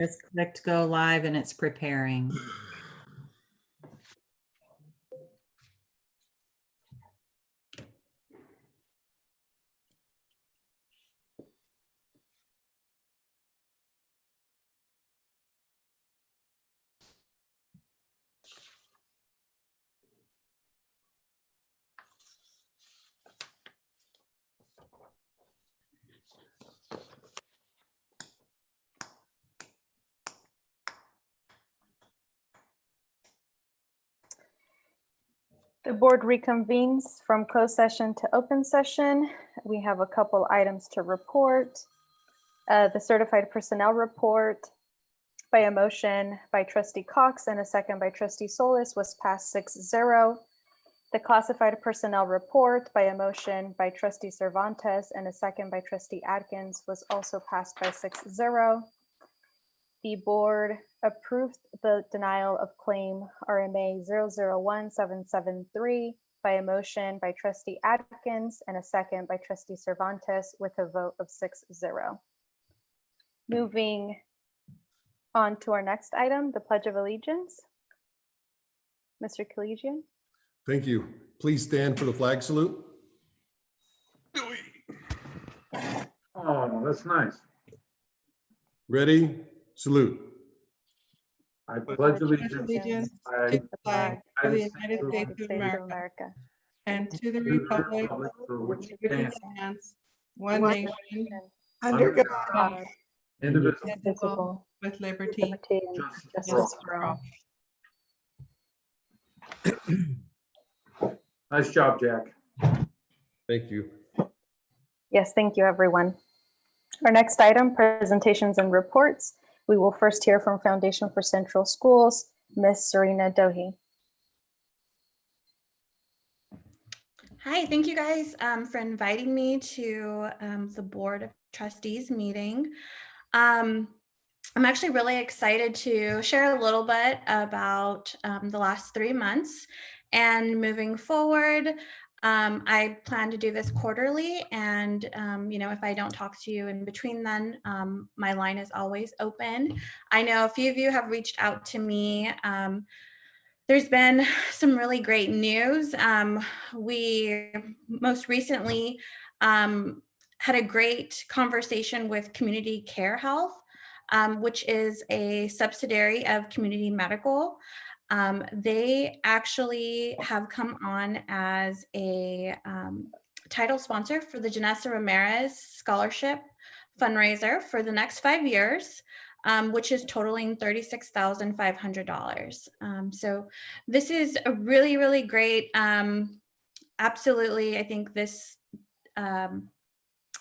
Just clicked go live and it's preparing. The board reconvenes from closed session to open session. We have a couple items to report. The certified personnel report by a motion by trustee Cox and a second by trustee Solis was passed 6-0. The classified personnel report by a motion by trustee Cervantes and a second by trustee Atkins was also passed by 6-0. The board approved the denial of claim RMA 001773 by a motion by trustee Atkins and a second by trustee Cervantes with a vote of 6-0. Moving on to our next item, the Pledge of Allegiance. Mr. Collegian. Thank you. Please stand for the flag salute. Oh, that's nice. Ready? Salute. I pledge allegiance allegiance to to the flag of the United States of America and to the republic for which it which stands, stands one nation under under God, God, indivisible, indivisible, with liberty and justice for all. Nice job, Jack. Thank you. Yes, thank you, everyone. Our next item, presentations and reports. We will first hear from Foundation for Central Schools, Ms. Serena Dohe. Hi, thank you guys for inviting me to the Board of Trustees meeting. I'm actually really excited to share a little bit about the last 3 months and moving forward. I plan to do this quarterly, and if I don't talk to you in between then, my line is always open. I know a few of you have reached out to me. There's been some really great news. We most recently had a great conversation with Community Care Health, which is a subsidiary of Community Medical. They actually have come on as a title sponsor for the Janessa Ramirez Scholarship fundraiser for the next 5 years. Which is totaling $36,500. So this is a really, really great, absolutely, I think this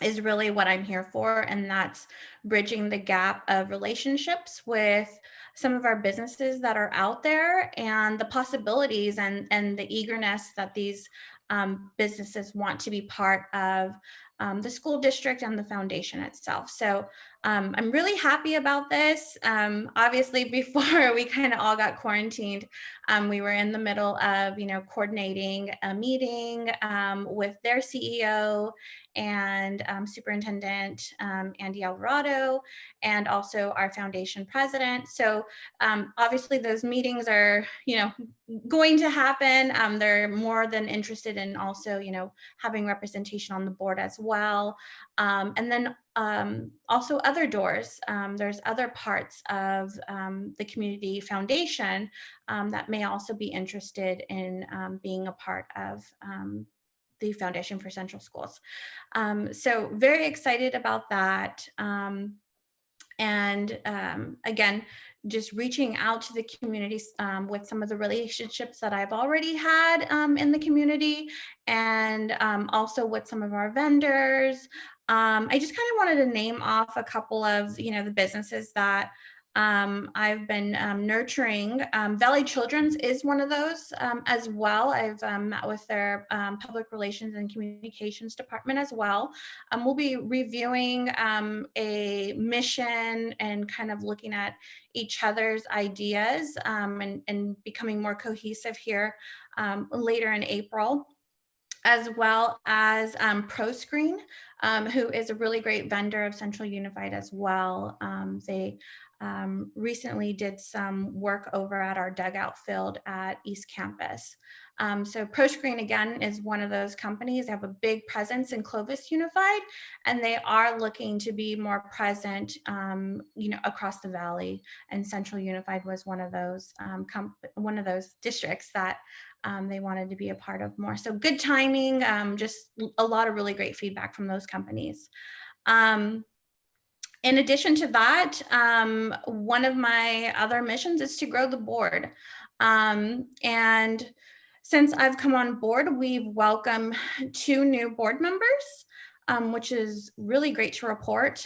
is really what I'm here for, and that's bridging the gap of relationships with some of our businesses that are out there and the possibilities and the eagerness that these businesses want to be part of the school district and the foundation itself. So I'm really happy about this. Obviously, before we kind of all got quarantined, we were in the middle of, coordinating a meeting with their CEO and Superintendent Andy Alvarado, and also our foundation president. So obviously those meetings are, going to happen. They're more than interested in also, having representation on the board as well. And then also other doors. There's other parts of the community foundation that may also be interested in being a part of the Foundation for Central Schools. So very excited about that. And again, just reaching out to the communities with some of the relationships that I've already had in the community, and also with some of our vendors. I just kind of wanted to name off a couple of, the businesses that I've been nurturing. Valley Children's is one of those as well. I've met with their public relations and communications department as well. We'll be reviewing a mission and kind of looking at each other's ideas and becoming more cohesive here later in April, as well as ProScreen, who is a really great vendor of Central Unified as well. They recently did some work over at our dugout field at East Campus. So ProScreen, again, is one of those companies. They have a big presence in Clovis Unified, and they are looking to be more present, across the valley. And Central Unified was one of those districts that they wanted to be a part of more. So good timing, just a lot of really great feedback from those companies. In addition to that, one of my other missions is to grow the board. And since I've come on board, we've welcomed 2 new board members, which is really great to report.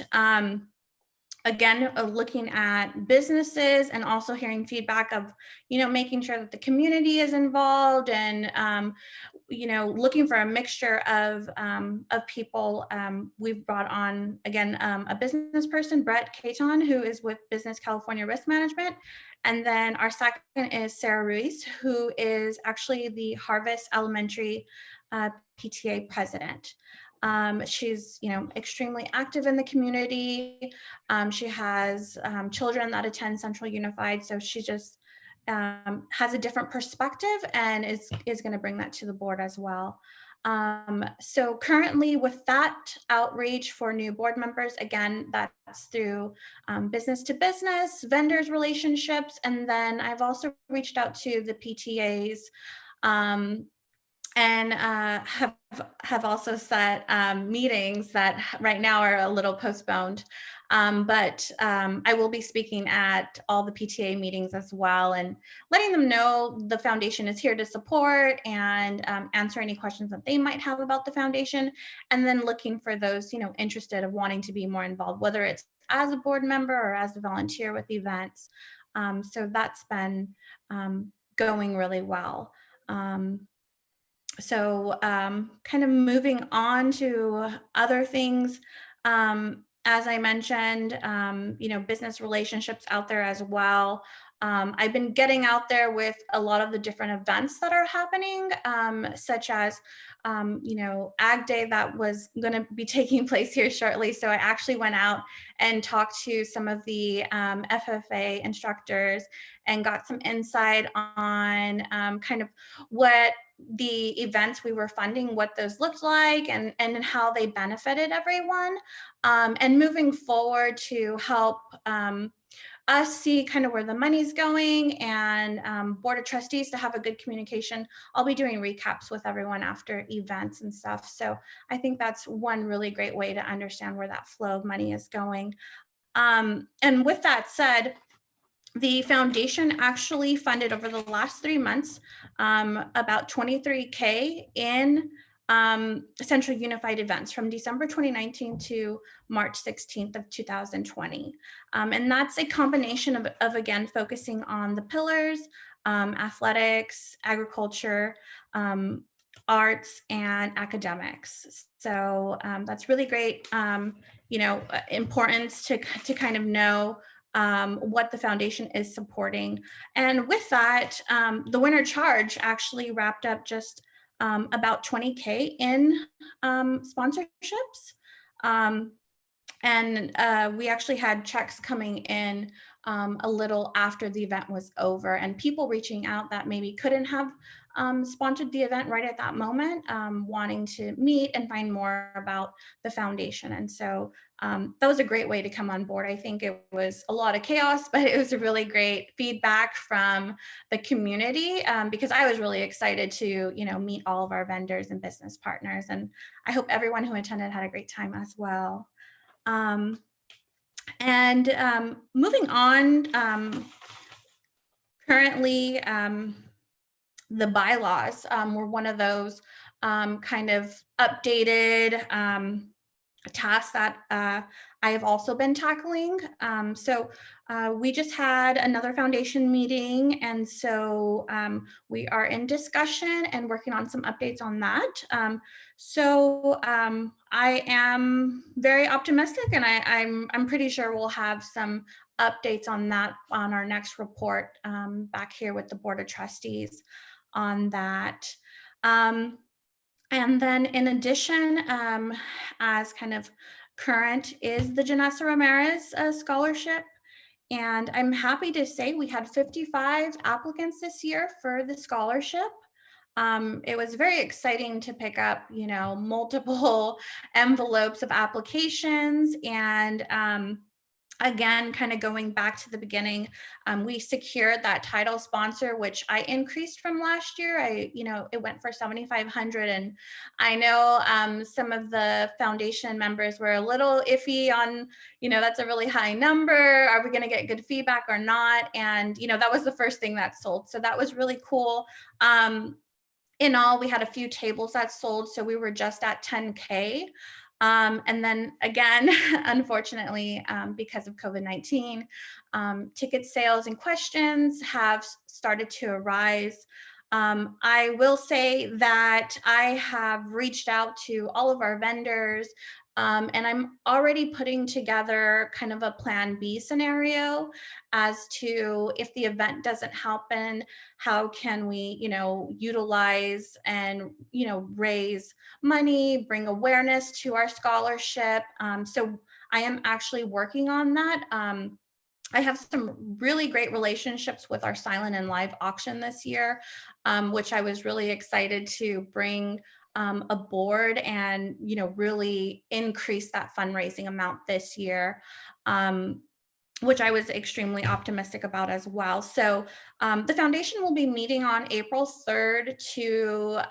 Again, looking at businesses and also hearing feedback of, making sure that the community is involved and, looking for a mixture of people. We've brought on, again, a business person, Brett Caton, who is with Business California Risk Management. And then our second is Sarah Ruiz, who is actually the Harvest Elementary PTA president. She's, extremely active in the community. She has children that attend Central Unified, so she just has a different perspective and is going to bring that to the board as well. So currently with that outreach for new board members, again, that's through business to business, vendors relationships, and then I've also reached out to the PTAs and have also set meetings that right now are a little postponed. But I will be speaking at all the PTA meetings as well and letting them know the foundation is here to support and answer any questions that they might have about the foundation. And then looking for those, interested of wanting to be more involved, whether it's as a board member or as a volunteer with events. So that's been going really well. So kind of moving on to other things, as I mentioned, business relationships out there as well. I've been getting out there with a lot of the different events that are happening, such as, Ag Day that was going to be taking place here shortly. So I actually went out and talked to some of the FFA instructors and got some insight on kind of what the events we were funding, what those looked like and how they benefited everyone. And moving forward to help us see kind of where the money's going and board of trustees to have a good communication. I'll be doing recaps with everyone after events and stuff. So I think that's one really great way to understand where that flow of money is going. And with that said, the foundation actually funded over the last 3 months about $23K in Central Unified events from December 2019 to March 16th of 2020. And that's a combination of again, focusing on the pillars, athletics, agriculture, arts, and academics. So that's really great, importance to kind of know what the foundation is supporting. And with that, the winter charge actually wrapped up just about $20K in sponsorships. And we actually had checks coming in a little after the event was over and people reaching out that maybe couldn't have sponsored the event right at that moment, wanting to meet and find more about the foundation. And so that was a great way to come on board. I think it was a lot of chaos, but it was a really great feedback from the community because I was really excited to, meet all of our vendors and business partners. And I hope everyone who attended had a great time as well. And moving on, currently, the bylaws were one of those kind of updated tasks that I have also been tackling. So we just had another foundation meeting, and so we are in discussion and working on some updates on that. So I am very optimistic, and I'm pretty sure we'll have some updates on that on our next report back here with the Board of Trustees on that. And then in addition, as kind of current is the Janessa Ramirez Scholarship. And I'm happy to say we had 55 applicants this year for the scholarship. It was very exciting to pick up, multiple envelopes of applications. And again, kind of going back to the beginning, we secured that title sponsor, which I increased from last year. It went for 7,500, and I know some of the foundation members were a little iffy on, that's a really high number. Are we going to get good feedback or not? And that was the first thing that sold, so that was really cool. In all, we had a few tables that sold, so we were just at 10K. And then again, unfortunately, because of COVID-19, ticket sales and questions have started to arise. I will say that I have reached out to all of our vendors, and I'm already putting together kind of a plan B scenario as to if the event doesn't happen, how can we, utilize and, raise money, bring awareness to our scholarship. So I am actually working on that. I have some really great relationships with our silent and live auction this year, which I was really excited to bring aboard and, really increase that fundraising amount this year, which I was extremely optimistic about as well. So the foundation will be meeting on April 3rd to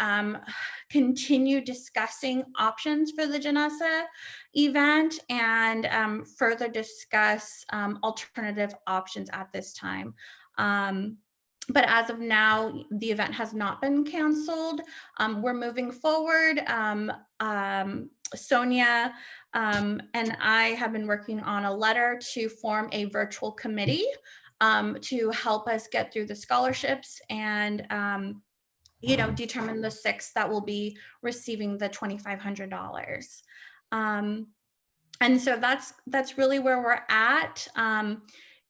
continue discussing options for the Janessa event and further discuss alternative options at this time. But as of now, the event has not been canceled. We're moving forward. Sonia and I have been working on a letter to form a virtual committee to help us get through the scholarships and determine the 6 that will be receiving the $2,500. And so that's really where we're at.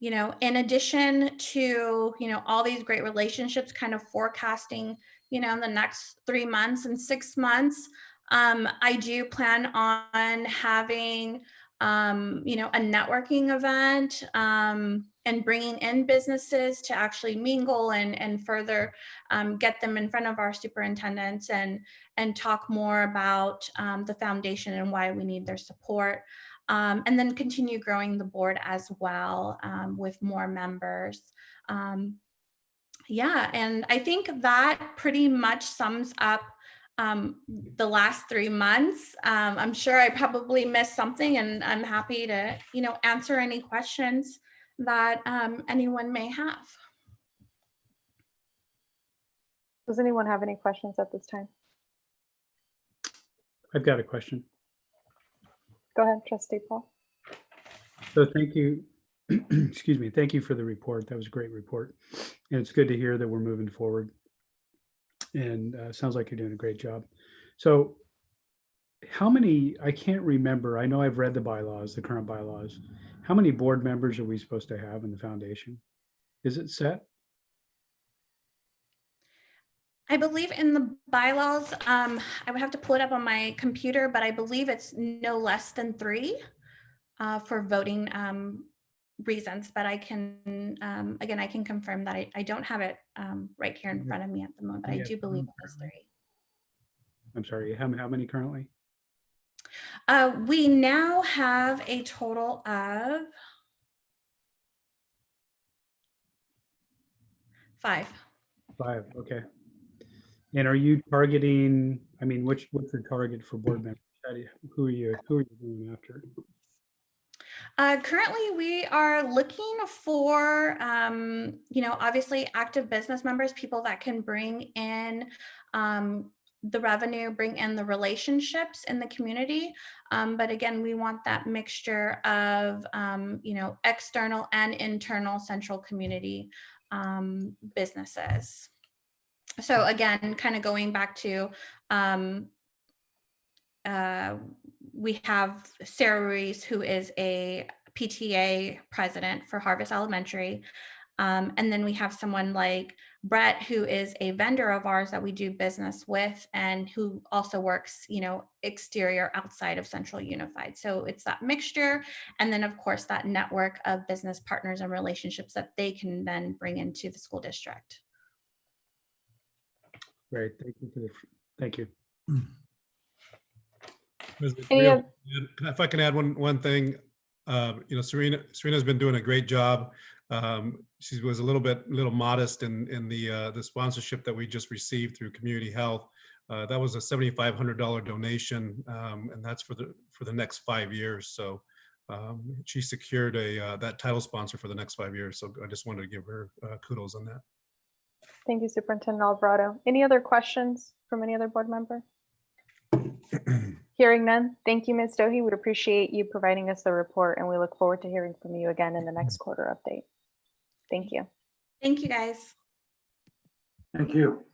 In addition to, all these great relationships, kind of forecasting, in the next 3 months and 6 months, I do plan on having, a networking event and bringing in businesses to actually mingle and further get them in front of our superintendents and talk more about the foundation and why we need their support. And then continue growing the board as well with more members. Yeah, and I think that pretty much sums up the last 3 months. I'm sure I probably missed something, and I'm happy to, answer any questions that anyone may have. Does anyone have any questions at this time? I've got a question. Go ahead, Trustee Paul. So thank you. Excuse me. Thank you for the report. That was a great report. And it's good to hear that we're moving forward. And sounds like you're doing a great job. So how many, I can't remember. I know I've read the bylaws, the current bylaws. How many board members are we supposed to have in the foundation? Is it set? I believe in the bylaws, I would have to pull it up on my computer, but I believe it's no less than 3 for voting reasons. But I can, again, I can confirm that I don't have it right here in front of me at the moment, but I do believe it was 3. I'm sorry, how many currently? We now have a total of 5. 5, okay. And are you targeting, I mean, what's your target for board members? Who are you going after? Currently, we are looking for, obviously active business members, people that can bring in the revenue, bring in the relationships in the community. But again, we want that mixture of, external and internal central community businesses. So again, kind of going back to, we have Sarah Ruiz, who is a PTA president for Harvest Elementary. And then we have someone like Brett, who is a vendor of ours that we do business with and who also works, exterior outside of Central Unified. So it's that mixture. And then of course that network of business partners and relationships that they can then bring into the school district. Great. Thank you. President Any Creel, of- if I can add one thing, Serena's been doing a great job. She was a little modest in the sponsorship that we just received through Community Health. That was a $7,500 donation, and that's for the next 5 years. So she secured that title sponsor for the next 5 years. So I just wanted to give her kudos on that. Thank you, Superintendent Alvarado. Any other questions from any other board member? Hearing none, thank you, Ms. Dohe. We'd appreciate you providing us the report, and we look forward to hearing from you again in the next quarter update. Thank you. Thank you, guys. Thank you.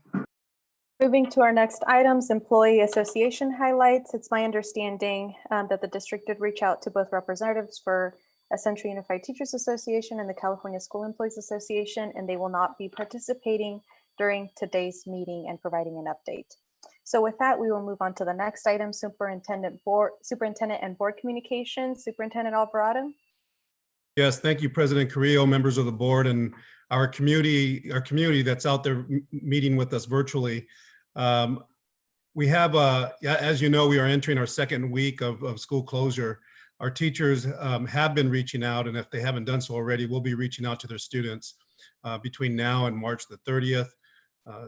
Moving to our next items, employee association highlights. It's my understanding that the district did reach out to both representatives for Central Unified Teachers Association and the California School Employees Association, and they will not be participating during today's meeting and providing an update. So with that, we will move on to the next item, Superintendent and Board Communications. Superintendent Alvarado. Yes, thank you, President Carrillo, members of the board, and our community that's out there meeting with us virtually. We have, as you know, we are entering our second week of school closure. Our teachers have been reaching out, and if they haven't done so already, we'll be reaching out to their students between now and March the 30th.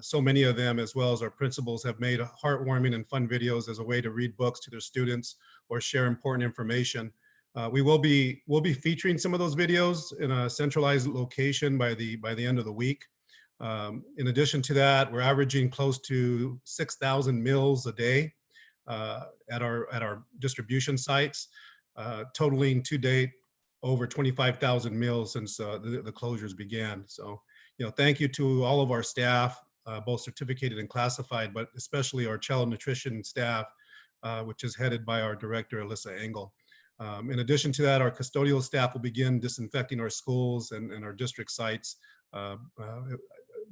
So many of them, as well as our principals, have made heartwarming and fun videos as a way to read books to their students or share important information. We'll be featuring some of those videos in a centralized location by the end of the week. In addition to that, we're averaging close to 6,000 meals a day at our distribution sites, totaling to date over 25,000 meals since the closures began. So, thank you to all of our staff, both certificated and classified, but especially our child nutrition staff, which is headed by our director, Alyssa Engel. In addition to that, our custodial staff will begin disinfecting our schools and our district sites. I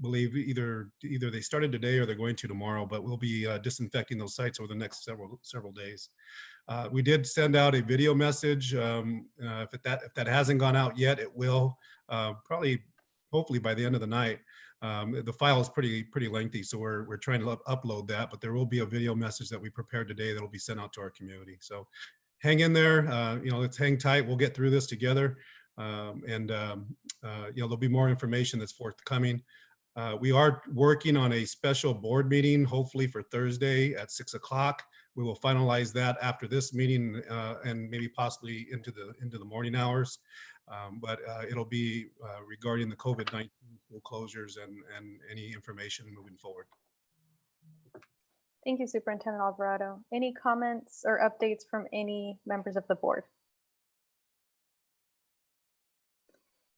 believe either they started today or they're going to tomorrow, but we'll be disinfecting those sites over the next several days. We did send out a video message. If that hasn't gone out yet, it will hopefully by the end of the night. The file is pretty lengthy, so we're trying to upload that, but there will be a video message that we prepared today that will be sent out to our community. So hang in there, let's hang tight. We'll get through this together. There'll be more information that's forthcoming. We are working on a special board meeting, hopefully for Thursday at 6 o'clock. We will finalize that after this meeting and maybe possibly into the morning hours. But it'll be regarding the COVID-19 school closures and any information moving forward. Thank you, Superintendent Alvarado. Any comments or updates from any members of the board?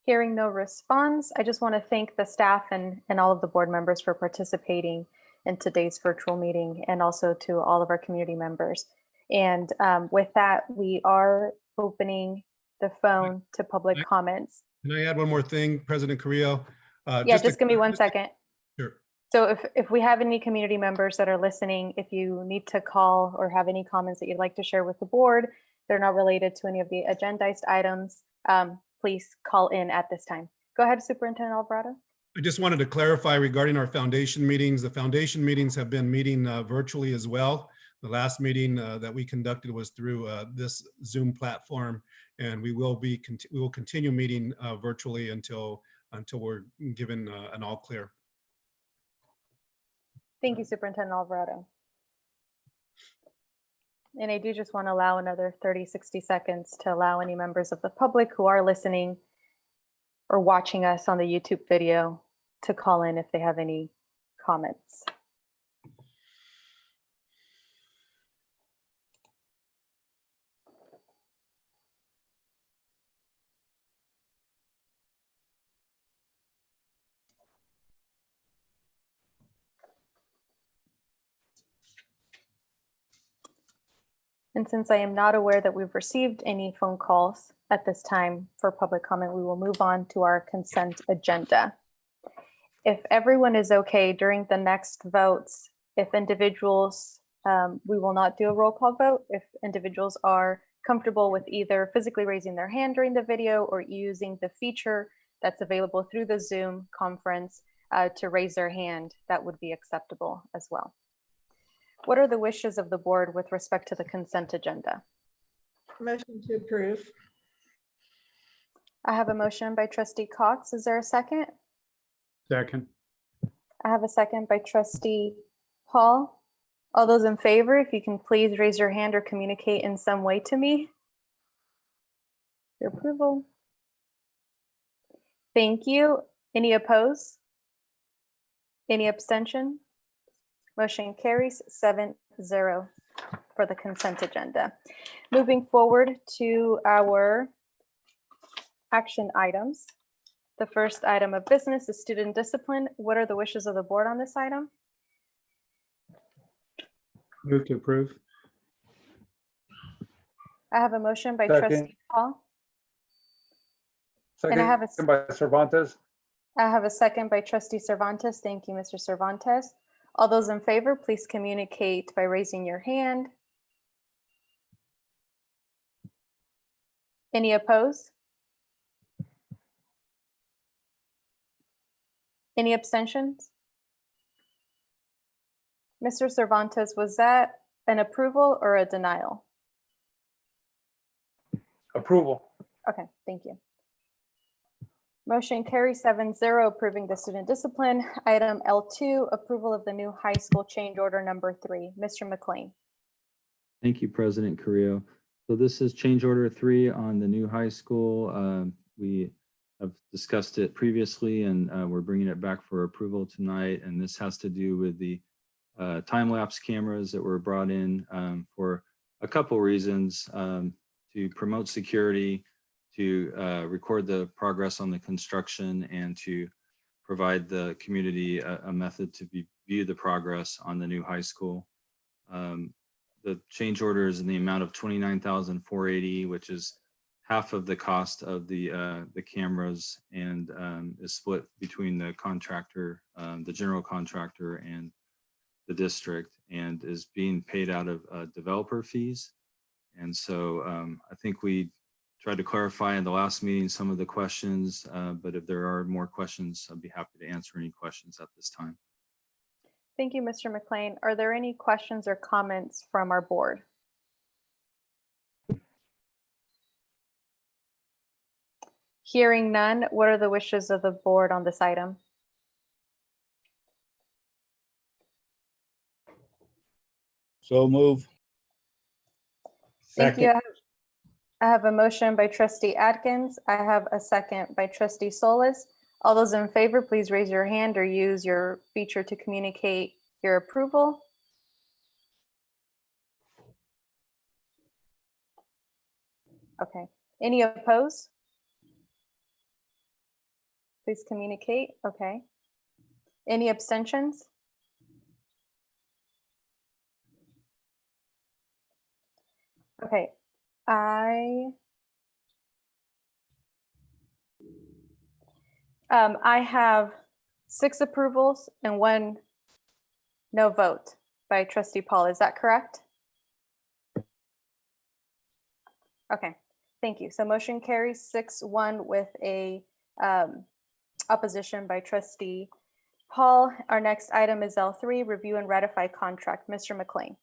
Hearing no response, I just want to thank the staff and all of the board members for participating in today's virtual meeting, and also to all of our community members. And with that, we are opening the phone to public comments. Can I add one more thing, President Carrillo? Yeah, just give me 1 second. Sure. So if we have any community members that are listening, if you need to call or have any comments that you'd like to share with the board, they're not related to any of the agendized items, please call in at this time. Go ahead, Superintendent Alvarado. I just wanted to clarify regarding our foundation meetings. The foundation meetings have been meeting virtually as well. The last meeting that we conducted was through this Zoom platform, and we will continue meeting virtually until we're given an all clear. Thank you, Superintendent Alvarado. And I do just want to allow another 30, 60 seconds to allow any members of the public who are listening or watching us on the YouTube video to call in if they have any comments. And since I am not aware that we've received any phone calls at this time for public comment, we will move on to our consent agenda. If everyone is okay during the next votes, if individuals, we will not do a roll call vote. If individuals are comfortable with either physically raising their hand during the video or using the feature that's available through the Zoom conference to raise their hand, that would be acceptable as well. What are the wishes of the board with respect to the consent agenda? Motion to approve. I have a motion by trustee Cox. Is there a second? Second. I have a second by trustee Paul. All those in favor, if you can please raise your hand or communicate in some way to me. Your approval. Thank you. Any opposed? Any abstention? Motion carries 7-0 for the consent agenda. Moving forward to our action items. The first item of business is student discipline. What are the wishes of the board on this item? Move to approve. I have a motion by Second. trustee Paul. Second I have a- by Cervantes. I have a second by trustee Cervantes. Thank you, Mr. Cervantes. All those in favor, please communicate by raising your hand. Any opposed? Any abstentions? Mr. Cervantes, was that an approval or a denial? Approval. Okay, thank you. Motion carries 7-0, approving the student discipline. Item L2, approval of the new high school change order number 3. Mr. McLean. Thank you, President Carrillo. So this is change order 3 on the new high school. We have discussed it previously and we're bringing it back for approval tonight. And this has to do with the time-lapse cameras that were brought in for a couple reasons, to promote security, to record the progress on the construction, and to provide the community a method to view the progress on the new high school. The change order is in the amount of $29,480, which is half of the cost of the cameras, and is split between the contractor, the general contractor, and the district, and is being paid out of developer fees. And so I think we tried to clarify in the last meeting some of the questions, but if there are more questions, I'd be happy to answer any questions at this time. Thank you, Mr. McLean. Are there any questions or comments from our board? Hearing none, what are the wishes of the board on this item? So move. Thank you. I have a motion by trustee Atkins. I have a second by trustee Solis. All those in favor, please raise your hand or use your feature to communicate your approval. Okay. Any opposed? Please communicate. Okay. Any abstentions? Okay. I have 6 approvals and 1 no vote by trustee Paul. Is that correct? Okay, thank you. So motion carries 6-1 with a opposition by trustee Paul. Our next item is L3, review and ratify contract. Mr. McLean.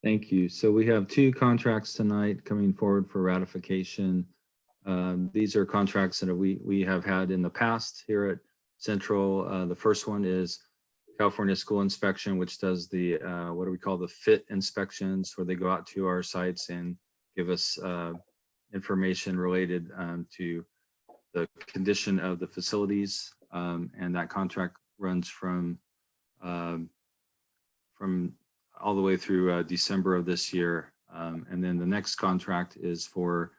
Thank you. So we have 2 contracts tonight coming forward for ratification. These are contracts that we have had in the past here at Central. The first one is California School Inspection, which does the, what do we call, the fit inspections, where they go out to our sites and give us information related to the condition of the facilities. And that contract runs from all the way through December of this year. And then the next contract is for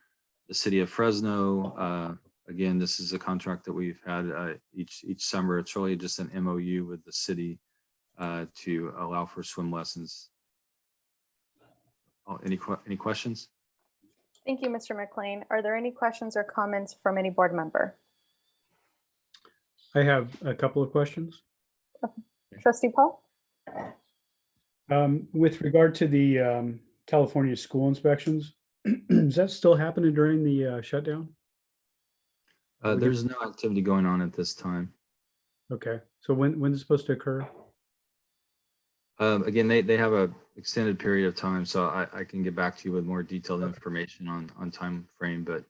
the city of Fresno. Again, this is a contract that we've had each summer. It's really just an MOU with the city to allow for swim lessons. Any questions? Thank you, Mr. McLean. Are there any questions or comments from any board member? I have a couple of questions. Trustee Paul? With regard to the California school inspections, is that still happening during the shutdown? There's no activity going on at this time. Okay, so when's it supposed to occur? Again, they have a extended period of time, so I can get back to you with more detailed information on time frame, but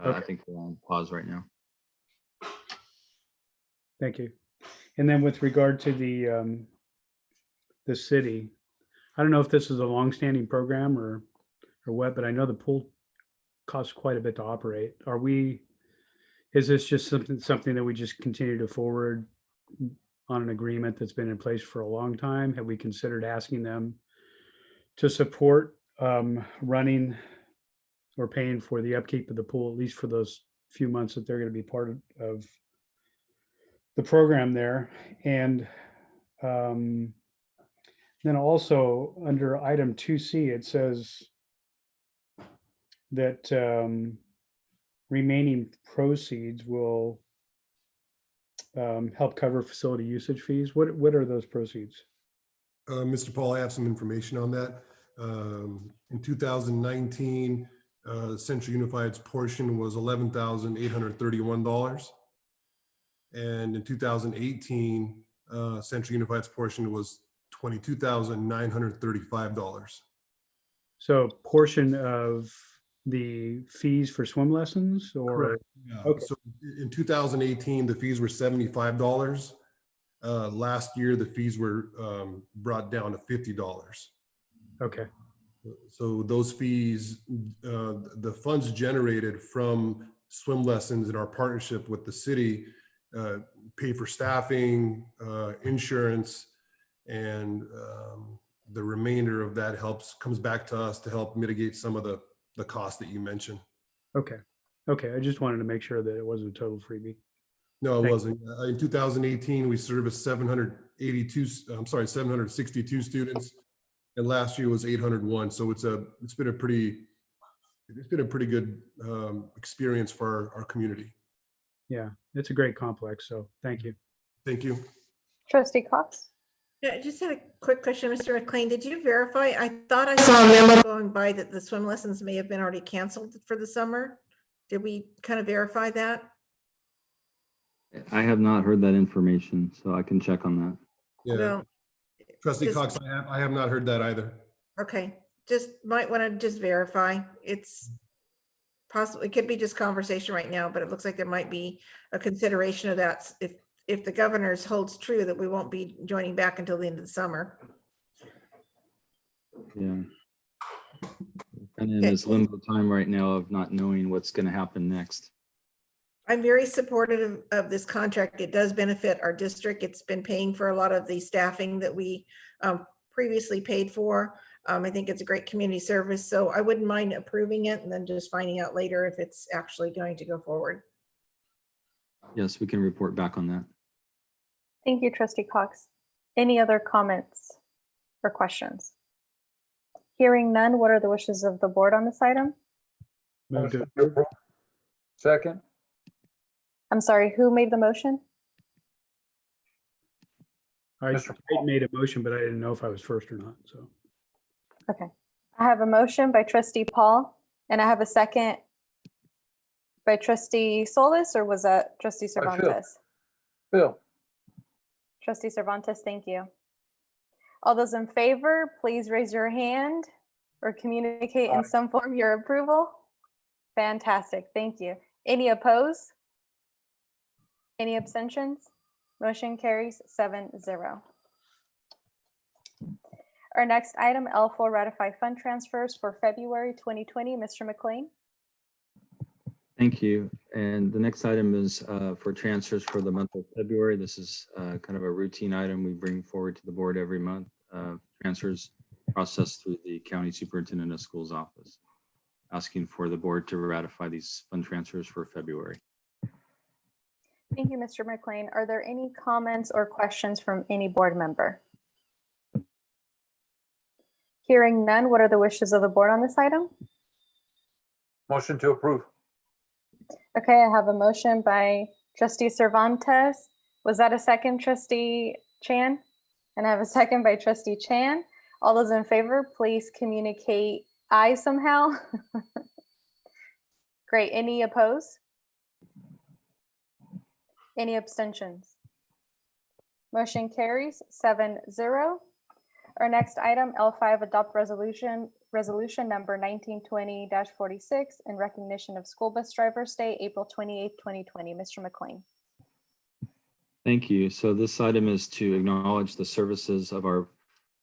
I Okay. think we're on pause right now. Thank you. And then with regard to the city, I don't know if this is a longstanding program or what, but I know the pool costs quite a bit to operate. Is this just something that we just continue to forward on an agreement that's been in place for a long time? Have we considered asking them to support running or paying for the upkeep of the pool, at least for those few months that they're going to be part of the program there? And then also under item 2C, it says that remaining proceeds will help cover facility usage fees. What are those proceeds? Mr. Paul, I have some information on that. In 2019, Central Unified's portion was $11,831. And in 2018, Central Unified's portion was $22,935. So portion of the fees for swim lessons or? Correct. Yeah. Okay. So in 2018, the fees were $75. Last year, the fees were brought down to $50. Okay, So those fees, the funds generated from swim lessons in our partnership with the city pay for staffing, insurance, and the remainder of that comes back to us to help mitigate some of the costs that you mentioned. okay. I just wanted to make sure that it wasn't a total freebie. No, it Thank wasn't. In 2018, we serviced 762 students, and last year was 801. So it's been a pretty good experience for our community. Yeah, it's a great complex, so thank you. Thank you. Trustee Cox? Yeah, I just had a quick question, Mr. McLean. Did you verify? I thought I saw a memo going by that the swim lessons may have been already canceled for the summer. Did we kind of verify that? I have not heard that information, so I can check on that. Yeah, No. Trustee Just- Cox, I have not heard that either. Okay, just might want to just verify. It's possible, it could be just conversation right now, but it looks like there might be a consideration of that if the governor's holds true that we won't be joining back until the end of the summer. Yeah. And in this limbo time right now of not knowing what's going to happen next. I'm very supportive of this contract. It does benefit our district. It's been paying for a lot of the staffing that we previously paid for. I think it's a great community service, so I wouldn't mind approving it and then just finding out later if it's actually going to go forward. Yes, we can report back on that. Thank you, Trustee Cox. Any other comments or questions? Hearing none, what are the wishes of the board on this item? Move to approve. Second. I'm sorry, who made the motion? I made a motion, but I didn't know if I was first or not, so. Okay. I have a motion by Trustee Paul, and I have a second by Trustee Solis, or was that Trustee Phil. Cervantes? Bill. Trustee Cervantes, thank you. All those in favor, please raise your hand or communicate in some form your approval. Fantastic, thank you. Any opposed? Any abstentions? Motion carries 7-0. Our next item, L4, ratify fund transfers for February 2020. Mr. McLean? Thank you. And the next item is for transfers for the month of February. This is kind of a routine item we bring forward to the board every month. Transfers processed through the County Superintendent of Schools office. Asking for the board to ratify these fund transfers for February. Thank you, Mr. McLean. Are there any comments or questions from any board member? Hearing none, what are the wishes of the board on this item? Motion to approve. Okay, I have a motion by trustee Cervantes. Was that a second, trustee Chan? And I have a second by trustee Chan. All those in favor, please communicate aye somehow. Great. Any opposed? Any abstentions? Motion carries 7-0. Our next item, L5, adopt resolution number 1920-46 in recognition of School Bus Drivers Day, April 28th, 2020. Mr. McLean. Thank you. So this item is to acknowledge the services of our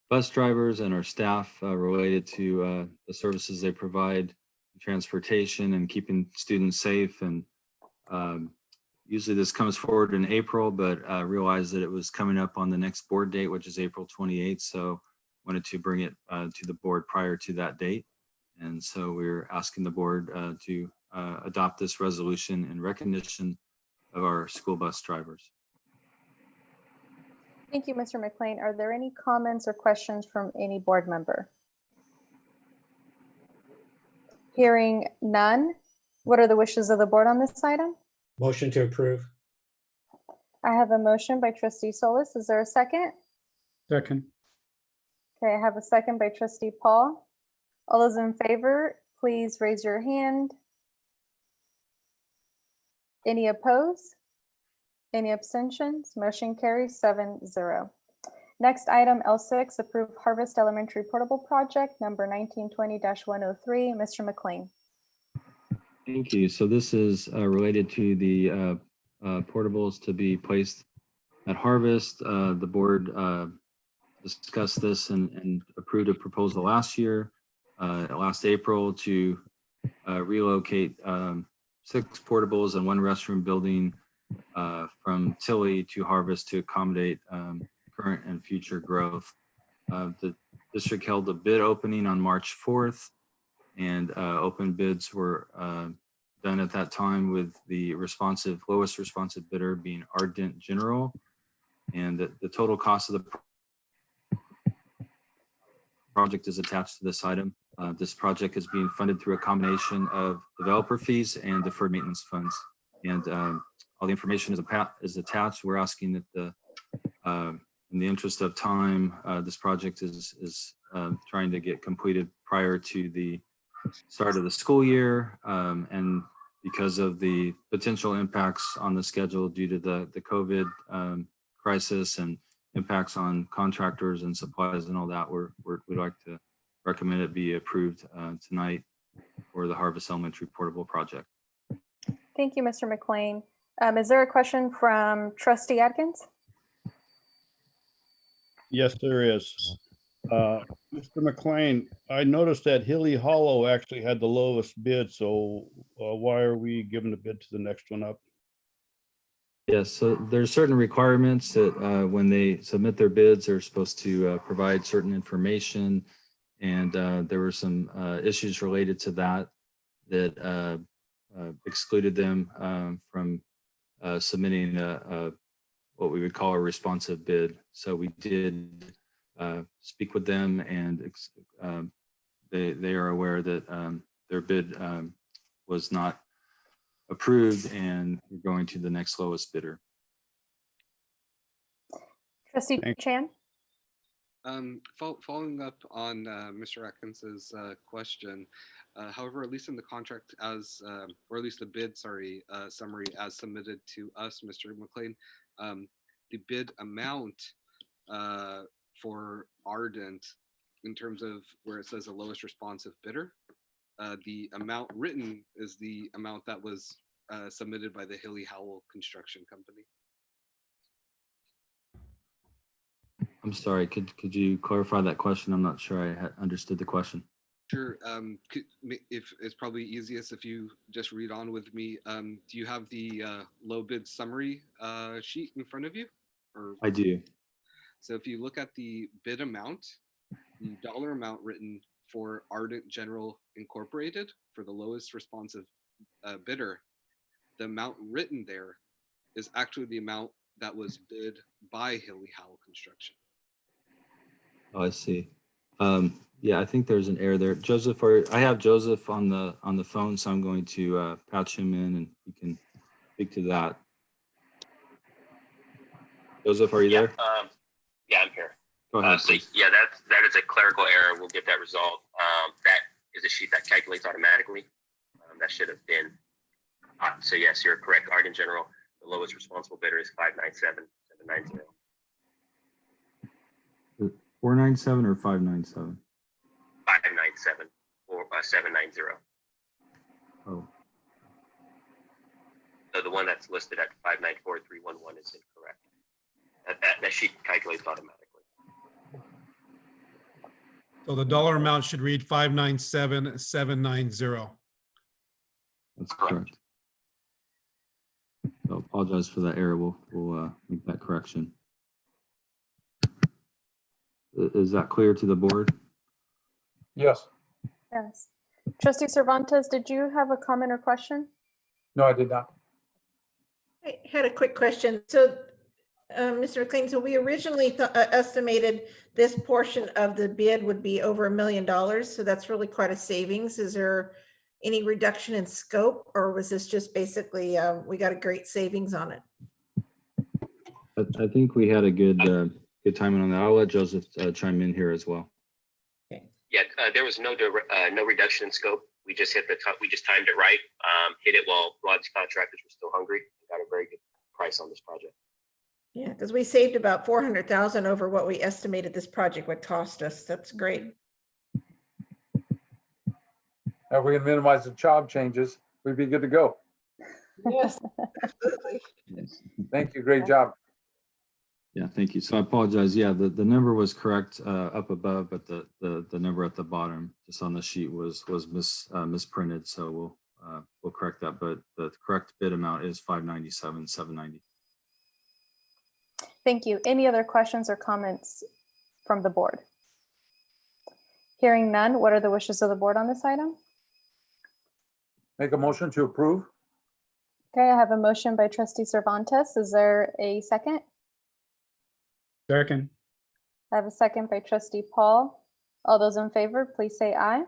bus drivers and our staff related to the services they provide, transportation and keeping students safe. And usually this comes forward in April, but realized that it was coming up on the next board date, which is April 28th. So wanted to bring it to the board prior to that date. And so we're asking the board to adopt this resolution in recognition of our school bus drivers. Thank you, Mr. McLean. Are there any comments or questions from any board member? Hearing none, what are the wishes of the board on this item? Motion to approve. I have a motion by trustee Solis. Is there a second? Second. Okay, I have a second by trustee Paul. All those in favor, please raise your hand. Any opposed? Any abstentions? Motion carries 7-0. Next item, L6, approve Harvest Elementary Portable Project number 1920-103. Mr. McLean. Thank you. So this is related to the portables to be placed at Harvest. The board discussed this and approved a proposal last April to relocate 6 portables and 1 restroom building from Tilly to Harvest to accommodate current and future growth. The district held a bid opening on March 4th, and open bids were done at that time with the lowest responsive bidder being Ardent General. And the total cost of the project is attached to this item. This project is being funded through a combination of developer fees and deferred maintenance funds. And all the information is attached. We're asking that in the interest of time, this project is trying to get completed prior to the start of the school year. And because of the potential impacts on the schedule due to the COVID crisis and impacts on contractors and supplies and all that, we'd like to recommend it be approved tonight for the Harvest Elementary Portable Project. Thank you, Mr. McLean. Is there a question from trustee Atkins? Yes, there is. Mr. McLean, I noticed that Hilly Hollow actually had the lowest bid, so why are we giving the bid to the next one up? Yes, so there's certain requirements that when they submit their bids, they're supposed to provide certain information. And there were some issues related to that excluded them from submitting what we would call a responsive bid. So we did speak with them, and they are aware that their bid was not approved, and we're going to the next lowest bidder. Trustee Chan? Following up on Mr. Atkins's question, however, at least in the contract or at least the bid, summary as submitted to us, Mr. McLean, the bid amount for Ardent, in terms of where it says the lowest responsive bidder, the amount written is the amount that was submitted by the Hilly Howell Construction Company. I'm sorry, could you clarify that question? I'm not sure I understood the question. Sure. If it's probably easiest if you just read on with me. Do you have the low bid summary sheet in front of you? Or I do. So if you look at the bid amount, the dollar amount written for Ardent General Incorporated for the lowest responsive bidder, the amount written there is actually the amount that was bid by Hilly Howell Construction. Oh, I see. Yeah, I think there's an error there. Joseph, I have Joseph on the phone, so I'm going to patch him in and he can speak to that. Joseph, are you there? Yeah, I'm here. Go ahead. So yeah, that is a clerical error. We'll get that resolved. That is a sheet that calculates automatically. That should have been. So yes, you're correct. Art in general, the lowest responsible bidder is 597,790. 497 or 597? 597 or 790. Oh, So the one that's listed at 594,311 is incorrect. That sheet calculates automatically. So the dollar amount should read 597,790. that's correct. So apologize for that error. We'll make that correction. Is that clear to the board? Yes. Yes. Trustee Cervantes, did you have a comment or question? No, I did not. I had a quick question. So, Mr. McLean, so we originally estimated this portion of the bid would be over $1 million. So that's really quite a savings. Is there any reduction in scope, or was this just basically, we got a great savings on it? I think we had a good timing on that. I'll let Joseph chime in here as well. Yeah, there was no reduction in scope. We just we just timed it right. Hit it while large contractors were still hungry. Got a very good price on this project. Yeah, because we saved about 400,000 over what we estimated this project would cost us. That's great. If we can minimize the job changes, we'd be good to go. Yes, absolutely. Thank you. Great job. Yeah, thank you. So I apologize. Yeah, the number was correct up above, but the number at the bottom, just on the sheet, was misprinted. So we'll correct that. But the correct bid amount is 597,790. Thank you. Any other questions or comments from the board? Hearing none, what are the wishes of the board on this item? Make a motion to approve. Okay, I have a motion by Trustee Cervantes. Is there a second? Second. I have a second by Trustee Paul. All those in favor, please say aye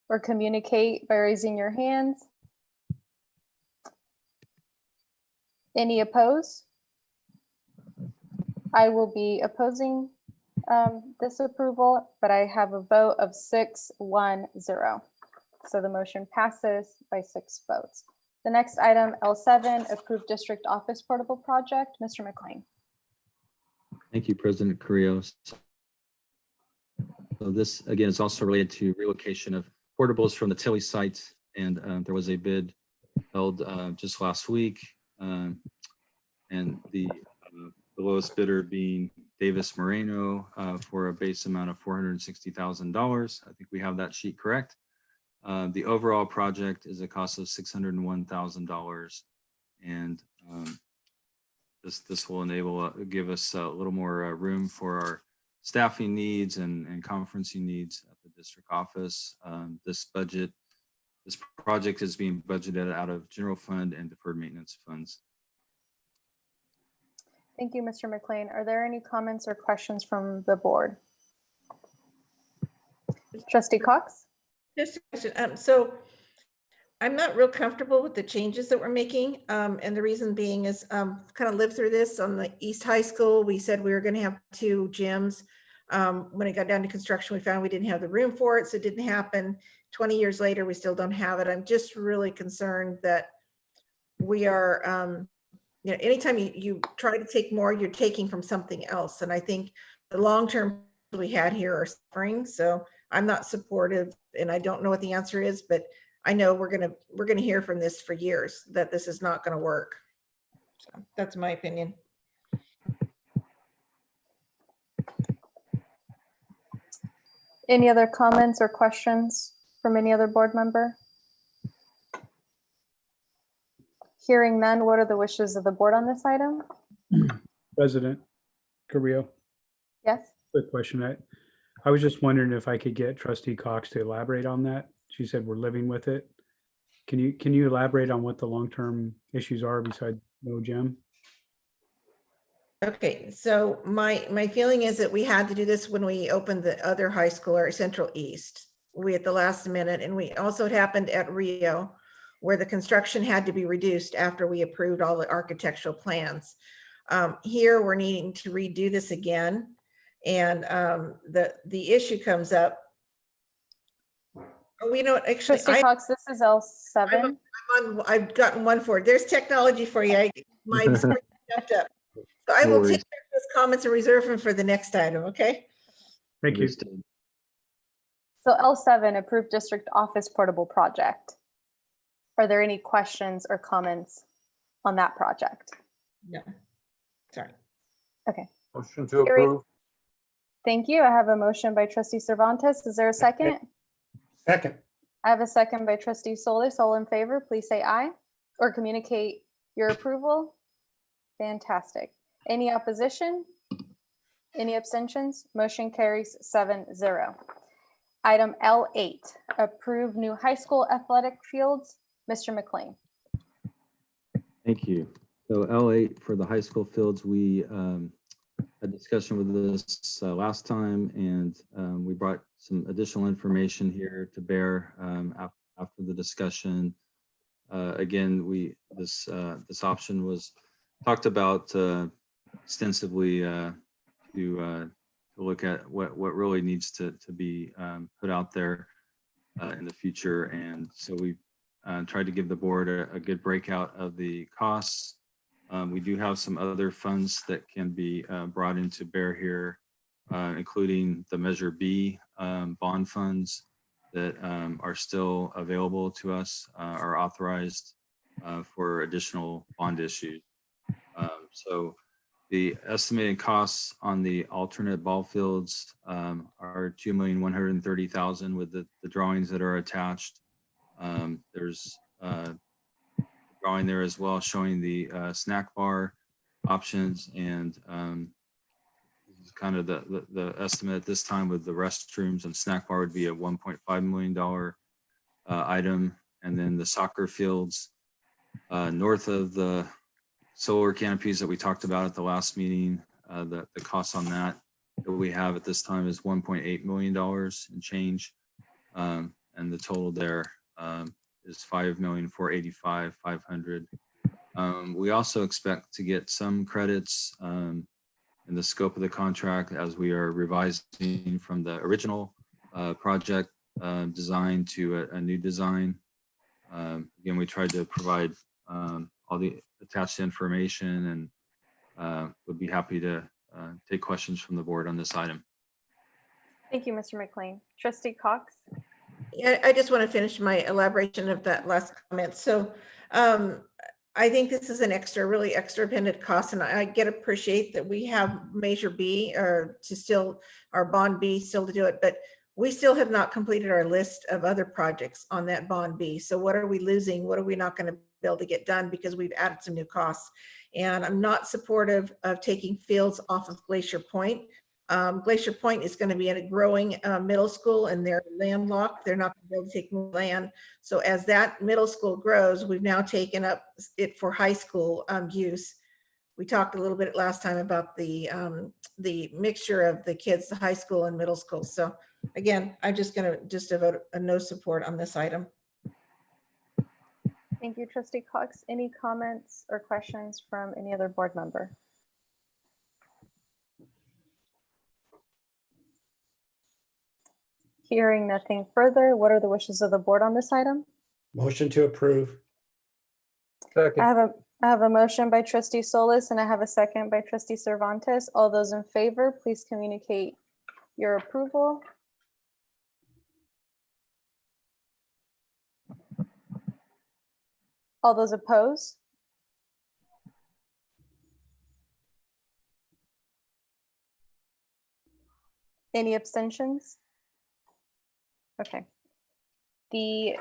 or communicate by raising your hands. Any opposed? I will be opposing this approval, but I have a vote of 6-1-0. So the motion passes by 6 votes. The next item, L7, approved district office portable project. Mr. McLean. Thank you, President Carrillo. So this, again, is also related to relocation of portables from the Tilly site. And there was a bid held just last week. And the lowest bidder being Davis Moreno for a base amount of $460,000. I think we have that sheet correct. The overall project is a cost of $601,000. And this will enable, give us a little more room for our staffing needs and conferencing needs at the district office. This project is being budgeted out of general fund and deferred maintenance funds. Thank you, Mr. McLean. Are there any comments or questions from the board? Trustee Cox? Just a question. So I'm not real comfortable with the changes that we're making. And the reason being is kind of lived through this on the East High School. We said we were going to have 2 gyms. When it got down to construction, we found we didn't have the room for it. So it didn't happen. 20 years later, we still don't have it. I'm just really concerned that we are, you know, anytime you try to take more, you're taking from something else. And I think the long-term we had here are suffering. So I'm not supportive, and I don't know what the answer is, but I know we're gonna hear from this for years that this is not gonna work. So that's my opinion. Any other comments or questions from any other board member? Hearing none, what are the wishes of the board on this item? President Carrillo, Yes? quick question. I was just wondering if I could get Trustee Cox to elaborate on that. She said we're living with it. Can you elaborate on what the long-term issues are besides no gym? Okay, so my feeling is that we had to do this when we opened the other high school or Central East. We at the last minute, and we also it happened at Rio, where the construction had to be reduced after we approved all the architectural plans. Here, we're needing to redo this again, and the issue comes up. Oh, we know actually. Trustee Cox, this is L7. I've gotten one for it. There's technology for you. My screen jumped up. So I No will worries. take those comments and reserve them for the next item, okay? Thank you. Understood. So L7, approved district office portable project. Are there any questions or comments on that project? No, sorry. Okay, Motion to Hearing- approve. thank you. I have a motion by trustee Cervantes. Is there a second? Second. I have a second by trustee Solis. All in favor, please say aye or communicate your approval. Fantastic. Any opposition? Any abstentions? Motion carries 7-0. Item L8, approve new high school athletic fields. Mr. McLean. Thank you. So L8 for the high school fields, we had discussion with this last time, and we brought some additional information here to bear after the discussion. Again, this option was talked about extensively to look at what really needs to be put out there in the future. And so we tried to give the board a good breakout of the costs. We do have some other funds that can be brought into bear here, including the Measure B bond funds that are still available to us, are authorized for additional bond issues. So the estimated costs on the alternate ball fields are $2,130,000 with the drawings that are attached. There's a drawing there as well showing the snack bar options, and this is kind of the estimate at this time with the restrooms and snack bar would be a $1.5 million item. And then the soccer fields north of the solar canopies that we talked about at the last meeting, the cost on that we have at this time is $1.8 million and change. And the total there is $5,485,500. We also expect to get some credits in the scope of the contract as we are revising from the original project design to a new design. Again, we tried to provide all the attached information, and would be happy to take questions from the board on this item. Thank you, Mr. McLean. Trustee Cox. Yeah, I just want to finish my elaboration of that last comment. So I think this is an really extra-dependent cost, and I appreciate that we have Measure B or to still, our bond B still to do it, but we still have not completed our list of other projects on that bond B. So what are we losing? What are we not going to be able to get done because we've added some new costs? And I'm not supportive of taking fields off of Glacier Point. Glacier Point is going to be in a growing middle school, and they're landlocked. They're not going to be able to take more land. So as that middle school grows, we've now taken up it for high school use. We talked a little bit last time about the mixture of the kids, the high school and middle school. So again, I'm just going to vote a no support on this item. Thank you, Trustee Cox. Any comments or questions from any other board member? Hearing nothing further, what are the wishes of the board on this item? Motion to approve. Second. I have a motion by trustee Solis and I have a second by trustee Cervantes. All those in favor, please communicate your approval. All those opposed? Any abstentions? Okay. The